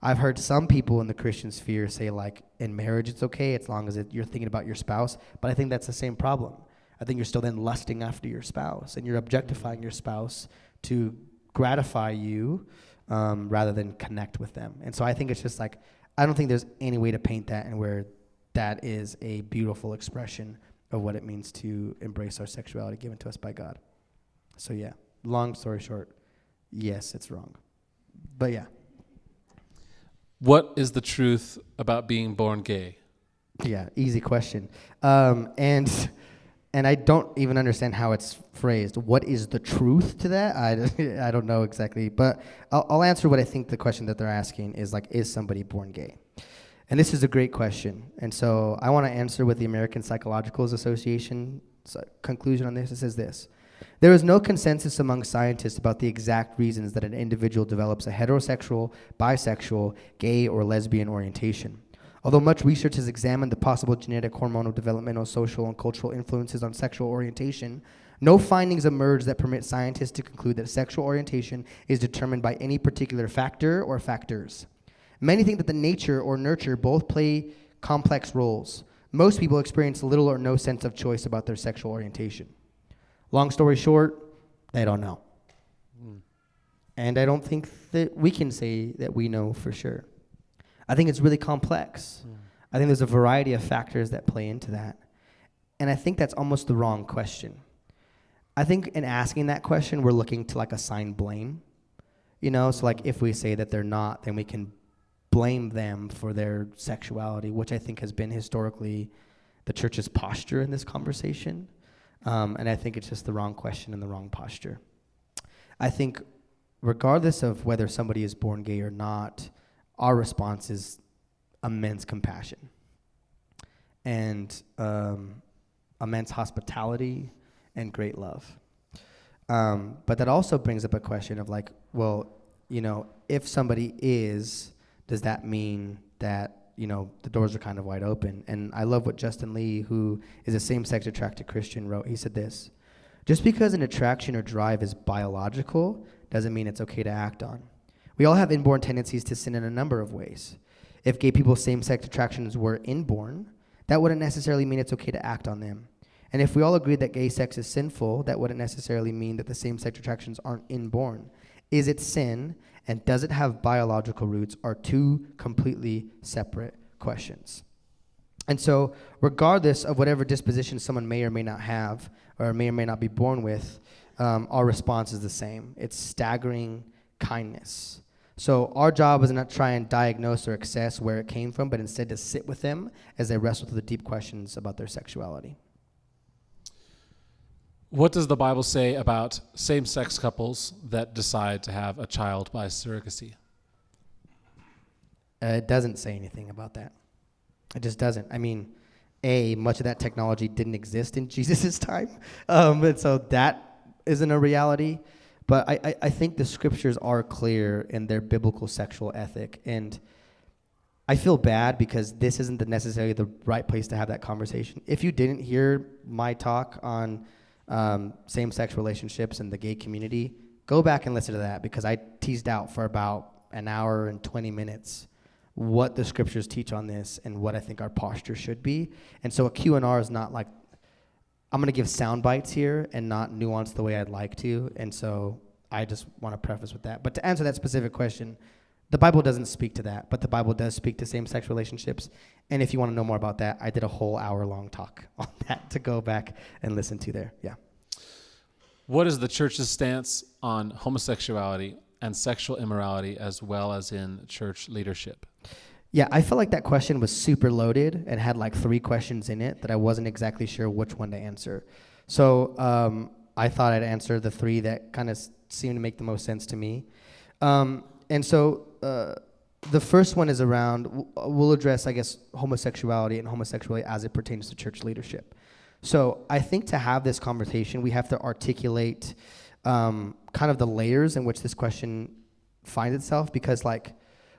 I've heard some people in the Christian sphere say in marriage it's okay as long as you're thinking about your spouse, but I think that's the same problem. I think you're still then lusting after your spouse and you're objectifying your spouse to gratify you rather than connect with them. And so I think it's just I don't think there's any way to paint that and where that is a beautiful expression of what it means to embrace our sexuality given to us by God. So yeah, long story short, yes, it's wrong. But yeah. What is the truth about being born gay? Yeah, easy question. And I don't even understand how it's phrased. What is the truth to that? I don't know exactly. But I'll answer what I think the question that they're asking is is somebody born gay? And this is a great question. And so I want to answer with the American Psychological Association's conclusion on this. It says this: there is no consensus among scientists about the exact reasons that an individual develops a heterosexual, bisexual, gay, or lesbian orientation. Although much research has examined the possible genetic, hormonal, developmental, social, and cultural influences on sexual orientation, no findings emerge that permit scientists to conclude that sexual orientation is determined by any particular factor or factors. Many think that the nature or nurture both play complex roles. Most people experience little or no sense of choice about their sexual orientation. Long story short, they don't know. And I don't think that we can say that we know for sure. I think it's really complex. I think there's a variety of factors that play into that. And I think that's almost the wrong question. I think in asking that question, we're looking to assign blame. So if we say that they're not, then we can blame them for their sexuality, which I think has been historically the church's posture in this conversation. And I think it's just the wrong question and the wrong posture. I think regardless of whether somebody is born gay or not, our response is immense compassion and immense hospitality and great love. But that also brings up a question of if somebody is, does that mean that the doors are kind of wide open? And I love what Justin Lee, who is a same-sex attracted Christian, wrote. He said this: just because an attraction or drive is biological doesn't mean it's okay to act on. We all have inborn tendencies to sin in a number of ways. If gay people's same-sex attractions were inborn, that wouldn't necessarily mean it's okay to act on them. And if we all agreed that gay sex is sinful, that wouldn't necessarily mean that the same-sex attractions aren't inborn. Is it sin, and does it have biological roots, are two completely separate questions. And so, regardless of whatever disposition someone may or may not have, or may not be born with, our response is the same. It's staggering kindness. So our job is not to try and diagnose or assess where it came from, but instead to sit with them as they wrestle through the deep questions about their sexuality. What does the Bible say about same-sex couples that decide to have a child by surrogacy? It doesn't say anything about that. It just doesn't. I mean, much of that technology didn't exist in Jesus' time, and so that isn't a reality. But I think the scriptures are clear in their biblical sexual ethic, and I feel bad because this isn't necessarily the right place to have that conversation. If you didn't hear my talk on same-sex relationships in the gay community, go back and listen to that, because I teased out for about an hour and 20 minutes what the scriptures teach on this and what I think our posture should be. And so a Q&R is not like, I'm going to give sound bites here and not nuance the way I'd like to. And so I just want to preface with that. But to answer that specific question, the Bible doesn't speak to that, but the Bible does speak to same-sex relationships. And if you want to know more about that, I did a whole hour-long talk on that to go back and listen to there. Yeah. What is the church's stance on homosexuality and sexual immorality, as well as in church leadership? Yeah, I felt like that question was super loaded and had like 3 questions in it that I wasn't exactly sure which one to answer. So I thought I'd answer the 3 that kind of seemed to make the most sense to me. And so the first one is around, we'll address, I guess, homosexuality and homosexuality as it pertains to church leadership. So I think to have this conversation, we have to articulate kind of the layers in which this question finds itself, because like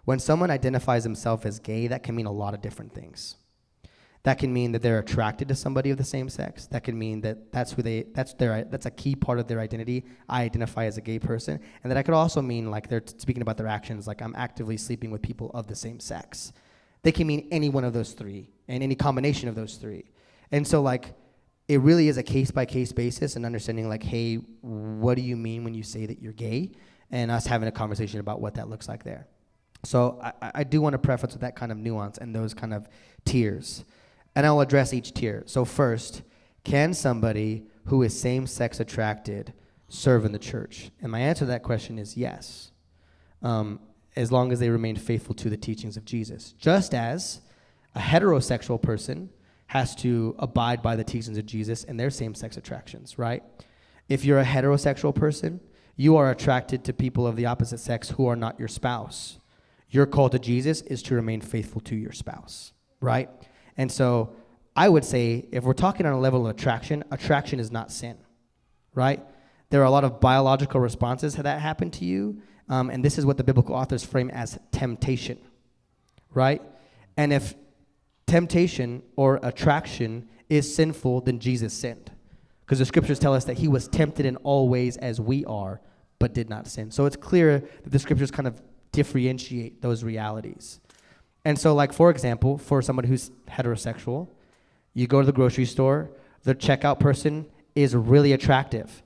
when someone identifies himself as gay, that can mean a lot of different things. That can mean that they're attracted to somebody of the same sex. That can mean that that's a key part of their identity. I identify as a gay person. And that could also mean like they're speaking about their actions, like I'm actively sleeping with people of the same sex. They can mean any one of those 3 and any combination of those 3. And so like it really is a case-by-case basis and understanding like, hey, what do you mean when you say that you're gay? And us having a conversation about what that looks like there. So I do want to preface with that kind of nuance and those kind of tiers. And I'll address each tier. So first, can somebody who is same-sex attracted serve in the church? And my answer to that question is yes, as long as they remain faithful to the teachings of Jesus. Just as a heterosexual person has to abide by the teachings of Jesus and their same-sex attractions, right? If you're a heterosexual person, you are attracted to people of the opposite sex who are not your spouse. Your call to Jesus is to remain faithful to your spouse, right? And so I would say if we're talking on a level of attraction is not sin, right? There are a lot of biological responses that happen to you, and this is what the biblical authors frame as temptation, right? And if temptation or attraction is sinful, then Jesus sinned. Because the scriptures tell us that he was tempted in all ways as we are, but did not sin. So it's clear that the scriptures kind of differentiate those realities. And so, like, for example, for somebody who's heterosexual, you go to the grocery store, the checkout person is really attractive.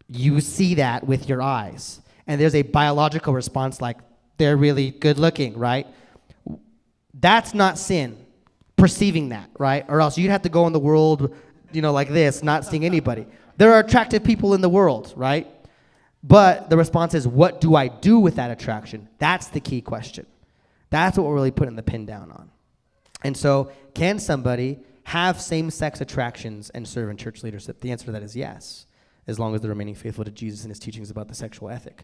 You see that with your eyes. And there's a biological response like, they're really good looking, right? That's not sin, perceiving that, right? Or else you'd have to go in the world, like this, not seeing anybody. There are attractive people in the world, right? But the response is, what do I do with that attraction? That's the key question. That's what we're really putting the pin down on. And so, can somebody have same-sex attractions and serve in church leadership? The answer to that is yes, as long as they're remaining faithful to Jesus and his teachings about the sexual ethic.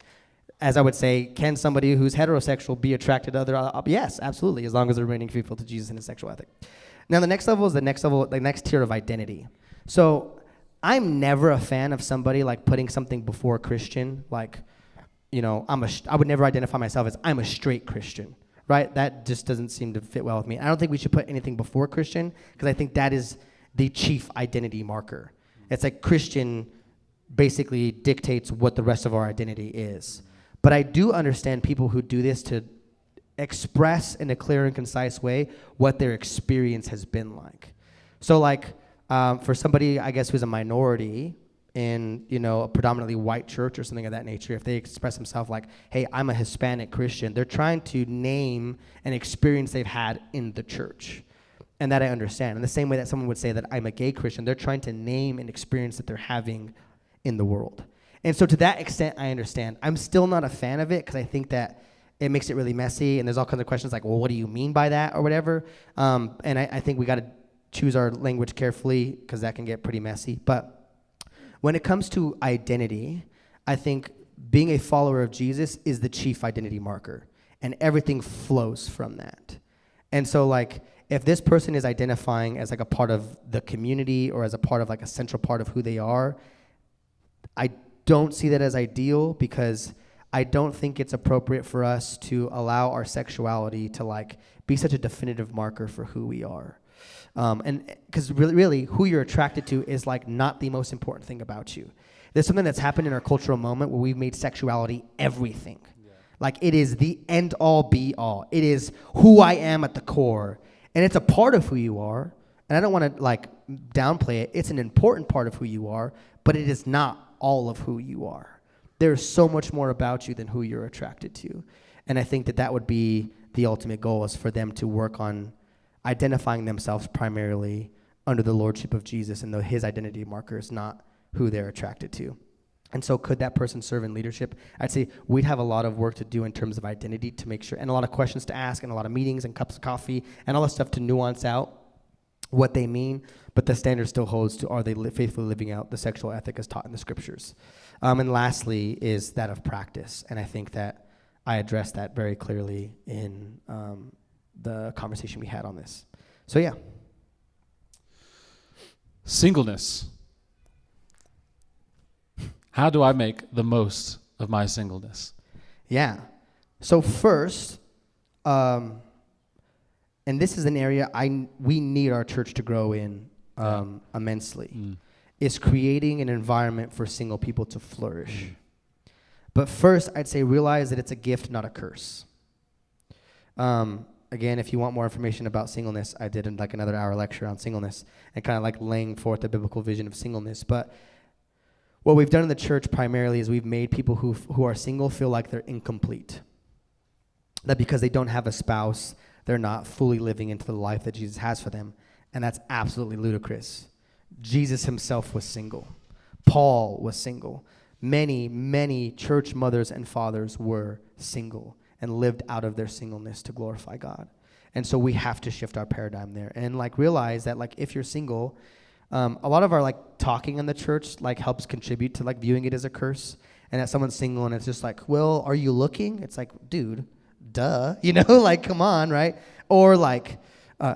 As I would say, can somebody who's heterosexual be attracted to other? Yes, absolutely, as long as they're remaining faithful to Jesus and his sexual ethic. Now, the next level is the next tier of identity. So, I'm never a fan of somebody like putting something before Christian, like, I would never identify myself as I'm a straight Christian, right? That just doesn't seem to fit well with me. I don't think we should put anything before Christian, because I think that is the chief identity marker. It's like Christian basically dictates what the rest of our identity is. But I do understand people who do this to express in a clear and concise way what their experience has been like. So like, For somebody, I guess, who's a minority in, a predominantly white church or something of that nature, if they express themselves like, hey, I'm a Hispanic Christian, they're trying to name an experience they've had in the church. And that I understand. In the same way that someone would say that I'm a gay Christian, they're trying to name an experience that they're having in the world. And so to that extent, I understand. I'm still not a fan of it because I think that it makes it really messy, and there's all kinds of questions like, well, what do you mean by that or whatever? And I think we got to choose our language carefully because that can get pretty messy. But when it comes to identity, I think being a follower of Jesus is the chief identity marker, and everything flows from that. And so, like, if this person is identifying as like a part of the community or as a part of like a central part of who they are, I don't see that as ideal because I don't think it's appropriate for us to allow our sexuality to like be such a definitive marker for who we are. And because really who you're attracted to is like not the most important thing about you. There's something that's happened in our cultural moment where we've made sexuality everything. Yeah. Like it is the end all be all. It is who I am at the core. And it's a part of who you are. And I don't want to like downplay it. It's an important part of who you are, but it is not all of who you are. There's so much more about you than who you're attracted to. And I think that would be the ultimate goal, is for them to work on identifying themselves primarily under the lordship of Jesus and his identity markers, not who they're attracted to. And so could that person serve in leadership? I'd say we'd have a lot of work to do in terms of identity to make sure, and a lot of questions to ask, and a lot of meetings and cups of coffee and all that stuff to nuance out what they mean. But the standard still holds to, are they faithfully living out the sexual ethic as taught in the scriptures? And lastly is that of practice. And I think that I addressed that very clearly in the conversation we had on this. So yeah. Singleness. How do I make the most of my singleness? Yeah. So first, and this is an area we need our church to grow in immensely, is creating an environment for single people to flourish. But first, I'd say realize that it's a gift, not a curse. Again, if you want more information about singleness, I did like another hour lecture on singleness and kind of like laying forth the biblical vision of singleness. But what we've done in the church primarily is we've made people who are single feel like they're incomplete. That because they don't have a spouse, they're not fully living into the life that Jesus has for them. And that's absolutely ludicrous. Jesus himself was single. Paul was single. Many, many church mothers and fathers were single and lived out of their singleness to glorify God. And so we have to shift our paradigm there and like realize that like if you're single, a lot of our like talking in the church like helps contribute to like viewing it as a curse, and that someone's single and it's just like, well, are you looking? It's like, dude, duh, like come on, right? Or like,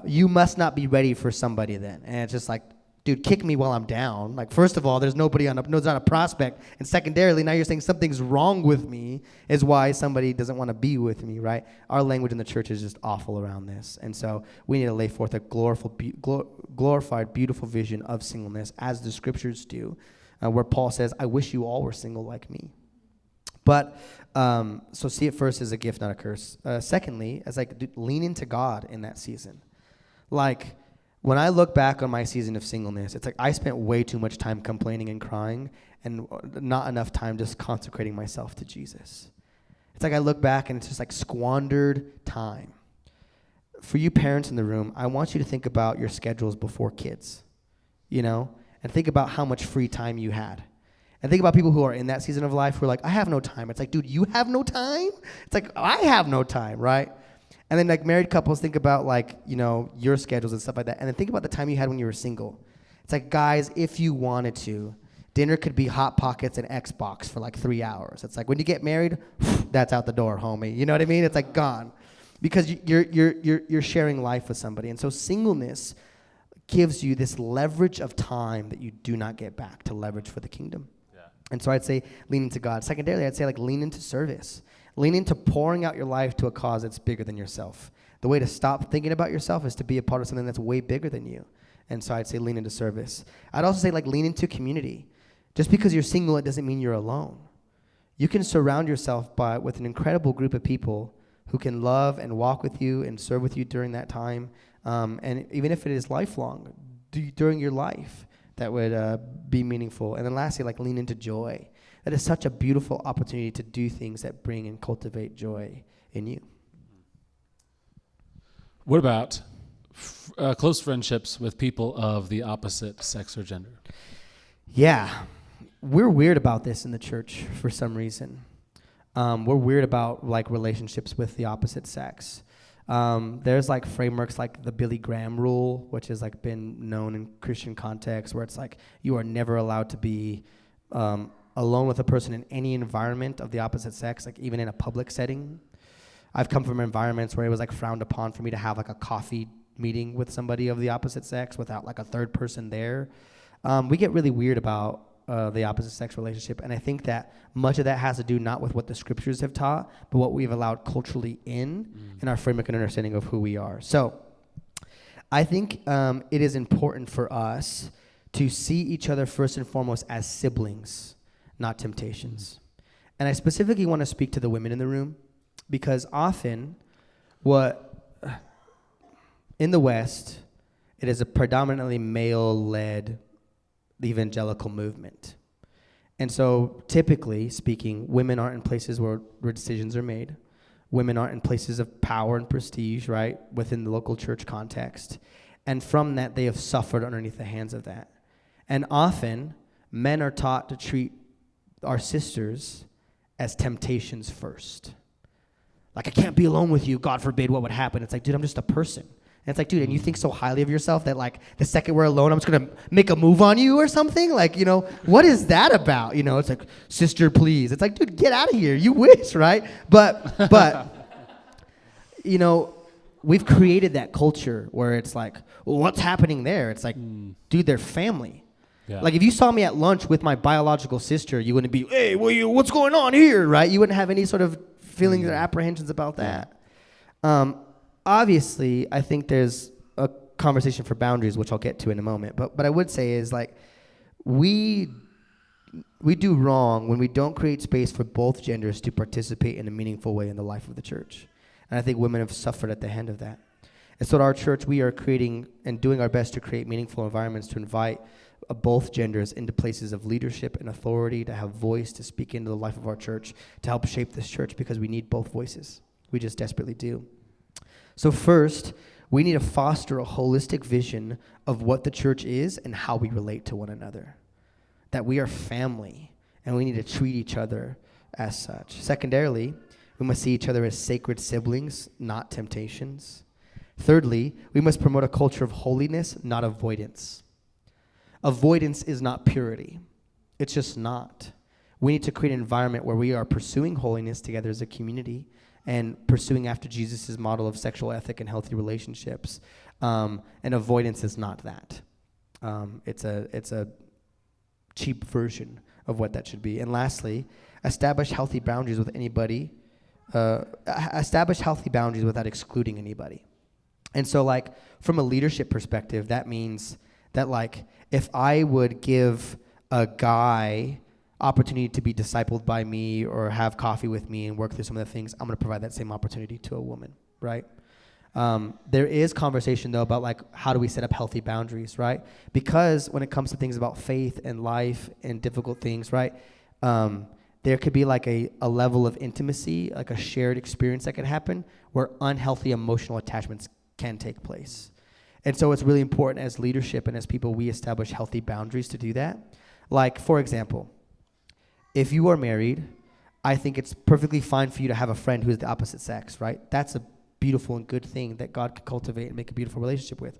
you must not be ready for somebody then, and it's just like, dude, kick me while I'm down. Like, first of all, there's nobody there's not a prospect, and secondarily, now you're saying something's wrong with me is why somebody doesn't want to be with me, right? Our language in the church is just awful around this, and so we need to lay forth a glorified, beautiful vision of singleness, as the scriptures do, where Paul says, I wish you all were single like me. But, so see it first as a gift, not a curse. Secondly, as like, lean into God in that season. Like, when I look back on my season of singleness, it's like I spent way too much time complaining and crying and not enough time just consecrating myself to Jesus. It's like I look back and it's just like squandered time. For you parents in the room, I want you to think about your schedules before kids, and think about how much free time you had. And think about people who are in that season of life who are like, I have no time. It's like, dude, you have no time? It's like, I have no time, right? And then like married couples, think about like, your schedules and stuff like that. And then think about the time you had when you were single. It's like, guys, if you wanted to, dinner could be Hot Pockets and Xbox for like 3 hours. It's like when you get married, that's out the door, homie. You know what I mean? It's like gone. Because you're sharing life with somebody. And so singleness gives you this leverage of time that you do not get back to leverage for the kingdom. Yeah. And so I'd say lean into God. Secondarily, I'd say like lean into service. Lean into pouring out your life to a cause that's bigger than yourself. The way to stop thinking about yourself is to be a part of something that's way bigger than you. And so I'd say lean into service. I'd also say like lean into community. Just because you're single, it doesn't mean you're alone. You can surround yourself with an incredible group of people who can love and walk with you and serve with you during that time. And even if it is lifelong, during your life that would be meaningful. And then lastly, like lean into joy. That is such a beautiful opportunity to do things that bring and cultivate joy in you. What about close friendships with people of the opposite sex or gender? Yeah, we're weird about this in the church for some reason. We're weird about like relationships with the opposite sex. There's like frameworks like the Billy Graham rule, which has like been known in Christian context, where it's like you are never allowed to be alone with a person in any environment of the opposite sex, like even in a public setting. I've come from environments where it was like frowned upon for me to have like a coffee meeting with somebody of the opposite sex without like a third person there. We get really weird about the opposite sex relationship, and I think that much of that has to do not with what the scriptures have taught, but what we've allowed culturally in our framework and understanding of who we are. So I think it is important for us to see each other first and foremost as siblings, not temptations. And I specifically want to speak to the women in the room, because often in the West, it is a predominantly male-led evangelical movement. And so typically speaking, women aren't in places where decisions are made. Women aren't in places of power and prestige, right, within the local church context. And from that, they have suffered underneath the hands of that. And often, men are taught to treat our sisters as temptations first. Like, I can't be alone with you, God forbid what would happen. It's like, dude, I'm just a person. And it's like, dude, and you think so highly of yourself that, like, the second we're alone, I'm just going to make a move on you or something? Like, you know, what is that about? You know, it's like, sister, please. It's like, dude, get out of here. You wish, right? But you know, we've created that culture where it's like, well, what's happening there? It's like, dude, they're family. Yeah. Like, if you saw me at lunch with my biological sister, you wouldn't be, hey, what's going on here, right? You wouldn't have any sort of feelings or apprehensions about that. Obviously, I think there's a conversation for boundaries, which I'll get to in a moment. But I would say is, like, we do wrong when we don't create space for both genders to participate in a meaningful way in the life of the church. And I think women have suffered at the hand of that. And so at our church, we are creating and doing our best to create meaningful environments to invite both genders into places of leadership and authority, to have voice, to speak into the life of our church, to help shape this church, because we need both voices. We just desperately do. So first, we need to foster a holistic vision of what the church is and how we relate to one another. That we are family, and we need to treat each other as such. Secondarily, we must see each other as sacred siblings, not temptations. Thirdly, we must promote a culture of holiness, not avoidance. Avoidance is not purity. It's just not. We need to create an environment where we are pursuing holiness together as a community and pursuing after Jesus' model of sexual ethic and healthy relationships. And avoidance is not that. It's a cheap version of what that should be. And lastly, establish healthy boundaries with anybody. Establish healthy boundaries without excluding anybody. And so, like, from a leadership perspective, that means that, like, if I would give a guy opportunity to be discipled by me or have coffee with me and work through some of the things, I'm going to provide that same opportunity to a woman, right? There is conversation, though, about, like, how do we set up healthy boundaries, right? Because when it comes to things about faith and life and difficult things, right, there could be, like, a level of intimacy, like a shared experience that could happen where unhealthy emotional attachments can take place. And so it's really important as leadership and as people, we establish healthy boundaries to do that. Like, for example, if you are married, I think it's perfectly fine for you to have a friend who is the opposite sex, right? That's a beautiful and good thing that God could cultivate and make a beautiful relationship with.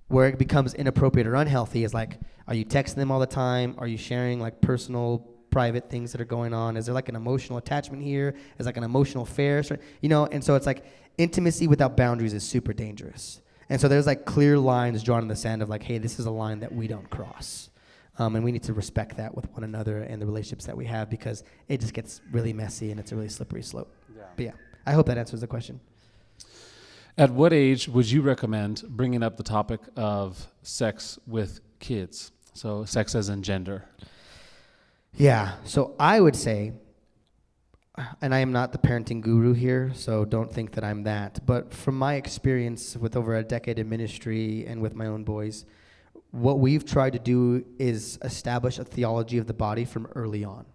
Where it becomes inappropriate or unhealthy is, like, are you texting them all the time? Are you sharing, like, personal, private things that are going on? Is there, like, an emotional attachment here? Is, like, an emotional affair? You know, and so it's like intimacy without boundaries is super dangerous. And so there's, like, clear lines drawn in the sand of, like, hey, this is a line that we don't cross. And we need to respect that with one another and the relationships that we have, because it just gets really messy and it's a really slippery slope. Yeah. But yeah, I hope that answers the question. At what age would you recommend bringing up the topic of sex with kids? So sex as in gender. Yeah, so I would say, and I am not the parenting guru here, so don't think that I'm that, but from my experience with over a decade in ministry and with my own boys, what we've tried to do is establish a theology of the body from early on.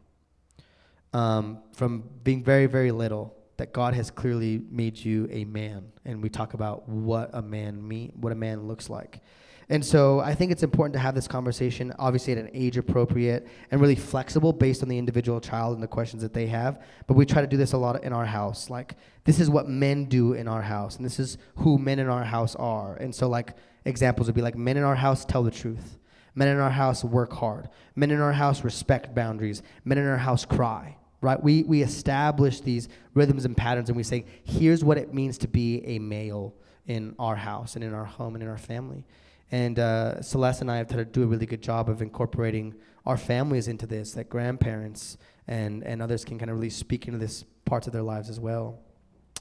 From being very, very little, that God has clearly made you a man, and we talk about what a man looks like. And so I think it's important to have this conversation, obviously at an age appropriate and really flexible based on the individual child and the questions that they have. But we try to do this a lot in our house. Like, this is what men do in our house, and this is who men in our house are. And so, like, examples would be like, men in our house tell the truth. Men in our house work hard. Men in our house respect boundaries. Men in our house cry, right? We establish these rhythms and patterns, and we say, here's what it means to be a male in our house and in our home and in our family. And Celeste and I have tried to do a really good job of incorporating our families into this, that grandparents and others can kind of really speak into this parts of their lives as well.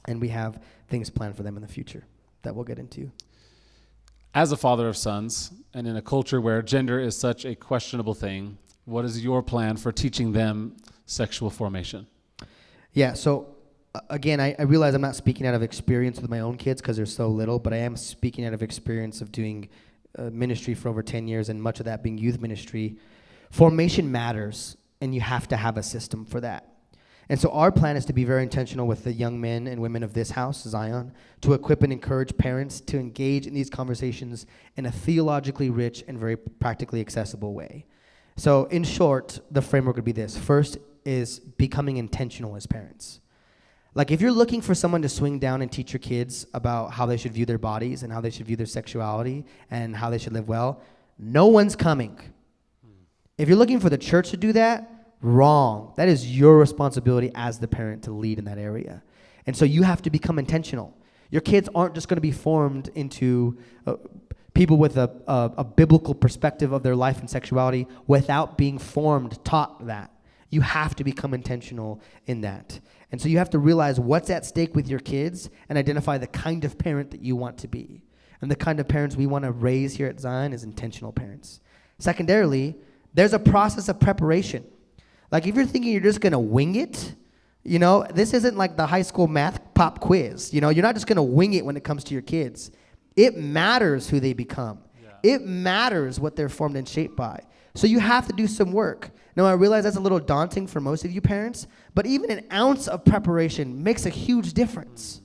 And we have things planned for them in the future that we'll get into. As a father of sons, and in a culture where gender is such a questionable thing, what is your plan for teaching them sexual formation? Yeah, so again, I realize I'm not speaking out of experience with my own kids because they're so little, but I am speaking out of experience of doing ministry for over 10 years, and much of that being youth ministry. Formation matters, and you have to have a system for that. And so our plan is to be very intentional with the young men and women of this house, Zion, to equip and encourage parents to engage in these conversations in a theologically rich and very practically accessible way. So in short, the framework would be this. First is becoming intentional as parents. Like, if you're looking for someone to swing down and teach your kids about how they should view their bodies and how they should view their sexuality and how they should live well, no one's coming. If you're looking for the church to do that, wrong. That is your responsibility as the parent to lead in that area. And so you have to become intentional. Your kids aren't just going to be formed into people with a biblical perspective of their life and sexuality without being taught that. You have to become intentional in that. And so you have to realize what's at stake with your kids and identify the kind of parent that you want to be. And the kind of parents we want to raise here at Zion is intentional parents. Secondarily, there's a process of preparation. Like, if you're thinking you're just going to wing it, this isn't like the high school math pop quiz. You're not just going to wing it when it comes to your kids. It matters who they become. Yeah. It matters what they're formed and shaped by. So you have to do some work. Now, I realize that's a little daunting for most of you parents, but even an ounce of preparation makes a huge difference.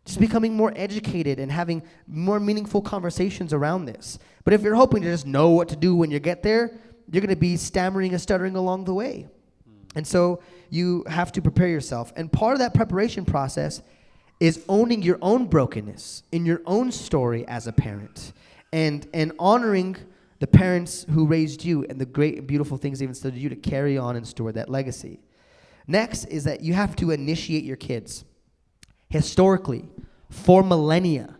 Just becoming more educated and having more meaningful conversations around this. But if you're hoping to just know what to do when you get there, you're going to be stammering and stuttering along the way. And so you have to prepare yourself. And part of that preparation process is owning your own brokenness in your own story as a parent and honoring the parents who raised you and the great and beautiful things they've instilled in you to carry on and store that legacy. Next is that you have to initiate your kids. Historically, for millennia,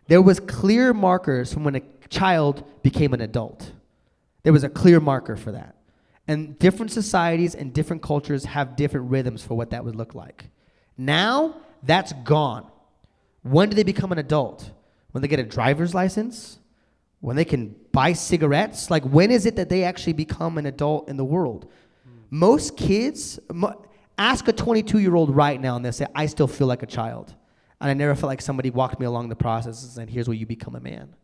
there was clear markers from when a child became an adult. There was a clear marker for that. And different societies and different cultures have different rhythms for what that would look like. Now, that's gone. When do they become an adult? When they get a driver's license? When they can buy cigarettes? Like, when is it that they actually become an adult in the world? Most kids, ask a 22-year-old right now and they'll say, I still feel like a child. And I never felt like somebody walked me along the process and said, here's where you become a man.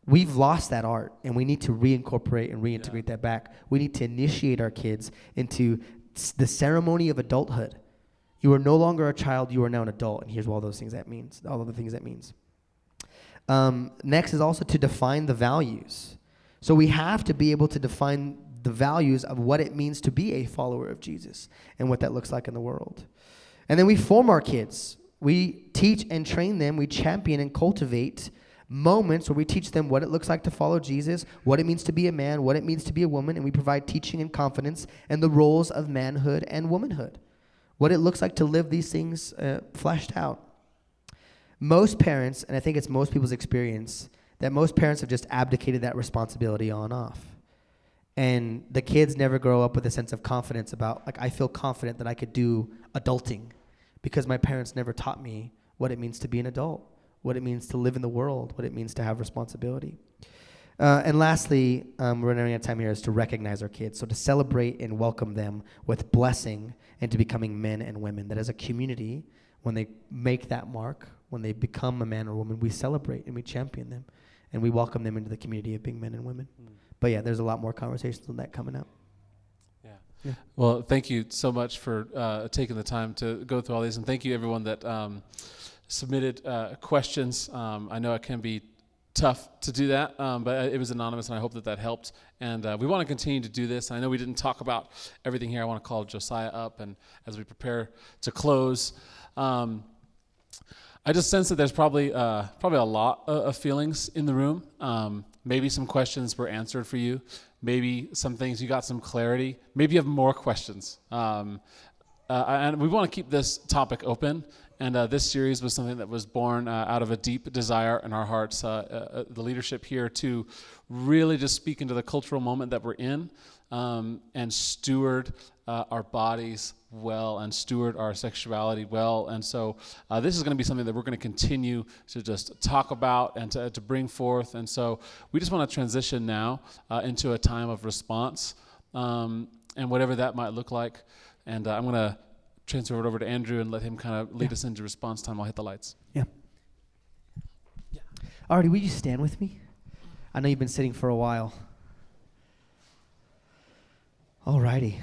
We've lost that art, and we need to reincorporate and reintegrate that back. We need to initiate our kids into the ceremony of adulthood. You are no longer a child, you are now an adult, and here's all those things that means, all of the things that means. Next is also to define the values. So we have to be able to define the values of what it means to be a follower of Jesus and what that looks like in the world. And then we form our kids. We teach and train them. We champion and cultivate moments where we teach them what it looks like to follow Jesus, what it means to be a man, what it means to be a woman, and we provide teaching and confidence and the roles of manhood and womanhood, what it looks like to live these things fleshed out. Most parents, and I think it's most people's experience, that most parents have just abdicated that responsibility on off. And the kids never grow up with a sense of confidence about, like, I feel confident that I could do adulting because my parents never taught me what it means to be an adult, what it means to live in the world, what it means to have responsibility. And lastly, we're running out of time here, is to recognize our kids. So to celebrate and welcome them with blessing and to becoming men and women. That as a community, when they make that mark, when they become a man or woman, we celebrate and we champion them and we welcome them into the community of being men and women. But yeah, there's a lot more conversations on that coming up. Yeah. Well, thank you so much for taking the time to go through all these, and thank you everyone that submitted questions. I know it can be tough to do that, but it was anonymous, and I hope that helped. And we want to continue to do this. I know we didn't talk about everything here. I want to call Josiah up, and as we prepare to close, I just sense that there's probably a lot of feelings in the room. Maybe some questions were answered for you. Maybe some things you got some clarity. Maybe you have more questions. And we want to keep this topic open. And this series was something that was born out of a deep desire in our hearts, the leadership here, to really just speak into the cultural moment that we're in and steward our bodies well and steward our sexuality well. And so this is going to be something that we're going to continue to just talk about and to bring forth. And so we just want to transition now into a time of response and whatever that might look like. And I'm going to transfer it over to Andrew and let him kind of lead us into response time. I'll hit the lights. Yeah. Artie, will you stand with me? I know you've been sitting for a while. All righty.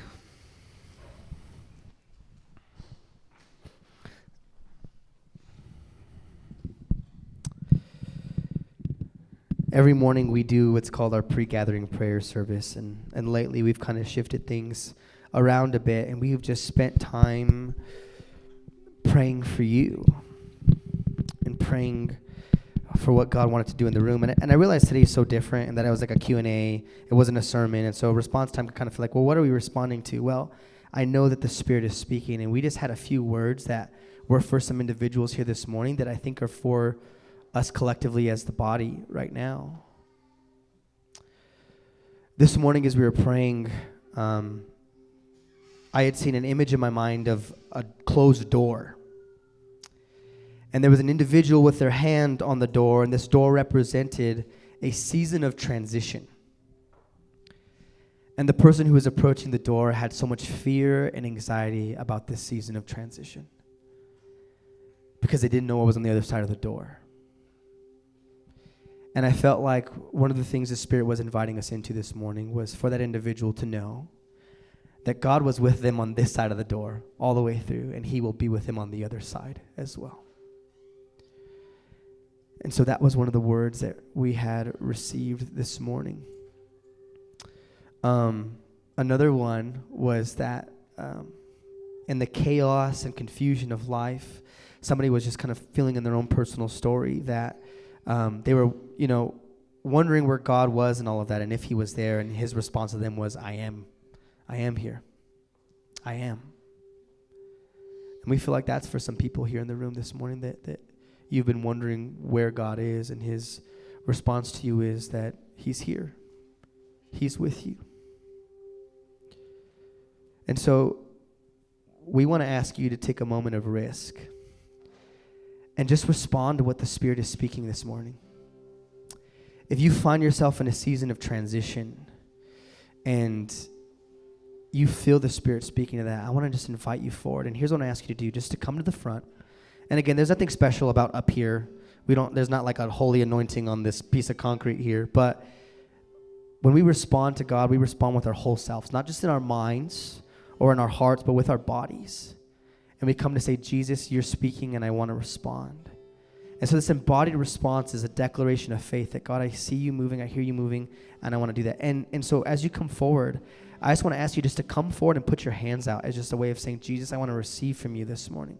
Every morning we do what's called our pre-gathering prayer service, and lately we've kind of shifted things around a bit, and we've just spent time praying for you and praying for what God wanted to do in the room. And I realized today is so different, and that it was like a Q&A. It wasn't a sermon, and so response time could kind of feel like, well, what are we responding to? Well, I know that the Spirit is speaking, and we just had a few words that were for some individuals here this morning that I think are for us collectively as the body right now. This morning as we were praying, I had seen an image in my mind of a closed door. And there was an individual with their hand on the door, and this door represented a season of transition. And the person who was approaching the door had so much fear and anxiety about this season of transition because they didn't know what was on the other side of the door. And I felt like one of the things the Spirit was inviting us into this morning was for that individual to know that God was with them on this side of the door all the way through, and He will be with them on the other side as well. And so that was one of the words that we had received this morning. Another one was that in the chaos and confusion of life, somebody was just kind of feeling in their own personal story that they were, wondering where God was and all of that, and if He was there, and His response to them was, I am here. I am. And we feel like that's for some people here in the room this morning that you've been wondering where God is, and His response to you is that He's here. He's with you. And so we want to ask you to take a moment of risk and just respond to what the Spirit is speaking this morning. If you find yourself in a season of transition and you feel the Spirit speaking to that, I want to just invite you forward. And here's what I ask you to do, just to come to the front. And again, there's nothing special about up here. There's not like a holy anointing on this piece of concrete here. But when we respond to God, we respond with our whole selves, not just in our minds or in our hearts, but with our bodies. And we come to say, Jesus, you're speaking, and I want to respond. And so this embodied response is a declaration of faith that, God, I see you moving, I hear you moving, and I want to do that. And so as you come forward, I just want to ask you just to come forward and put your hands out as just a way of saying, Jesus, I want to receive from you this morning.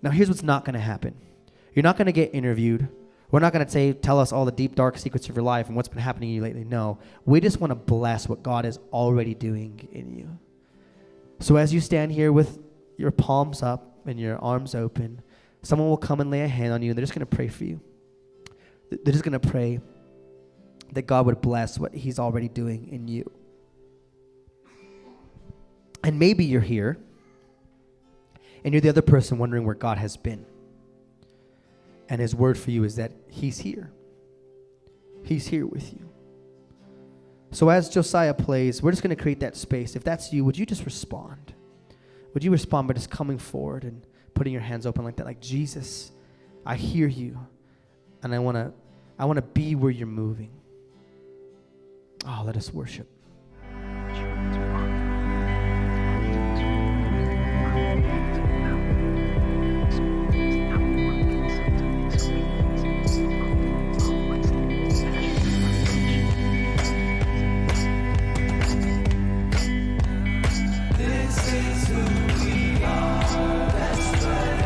Now, here's what's not going to happen. You're not going to get interviewed. We're not going to say, tell us all the deep, dark secrets of your life and what's been happening to you lately. No, we just want to bless what God is already doing in you. So as you stand here with your palms up and your arms open, someone will come and lay a hand on you, and they're just going to pray for you. They're just going to pray that God would bless what He's already doing in you. And maybe you're here, and you're the other person wondering where God has been. And His word for you is that He's here. He's here with you. So as Josiah plays, we're just going to create that space. If that's you, would you just respond? Would you respond by just coming forward and putting your hands open like that? Like, Jesus, I hear you, and I want to I want to be where you're moving. Oh, let us worship.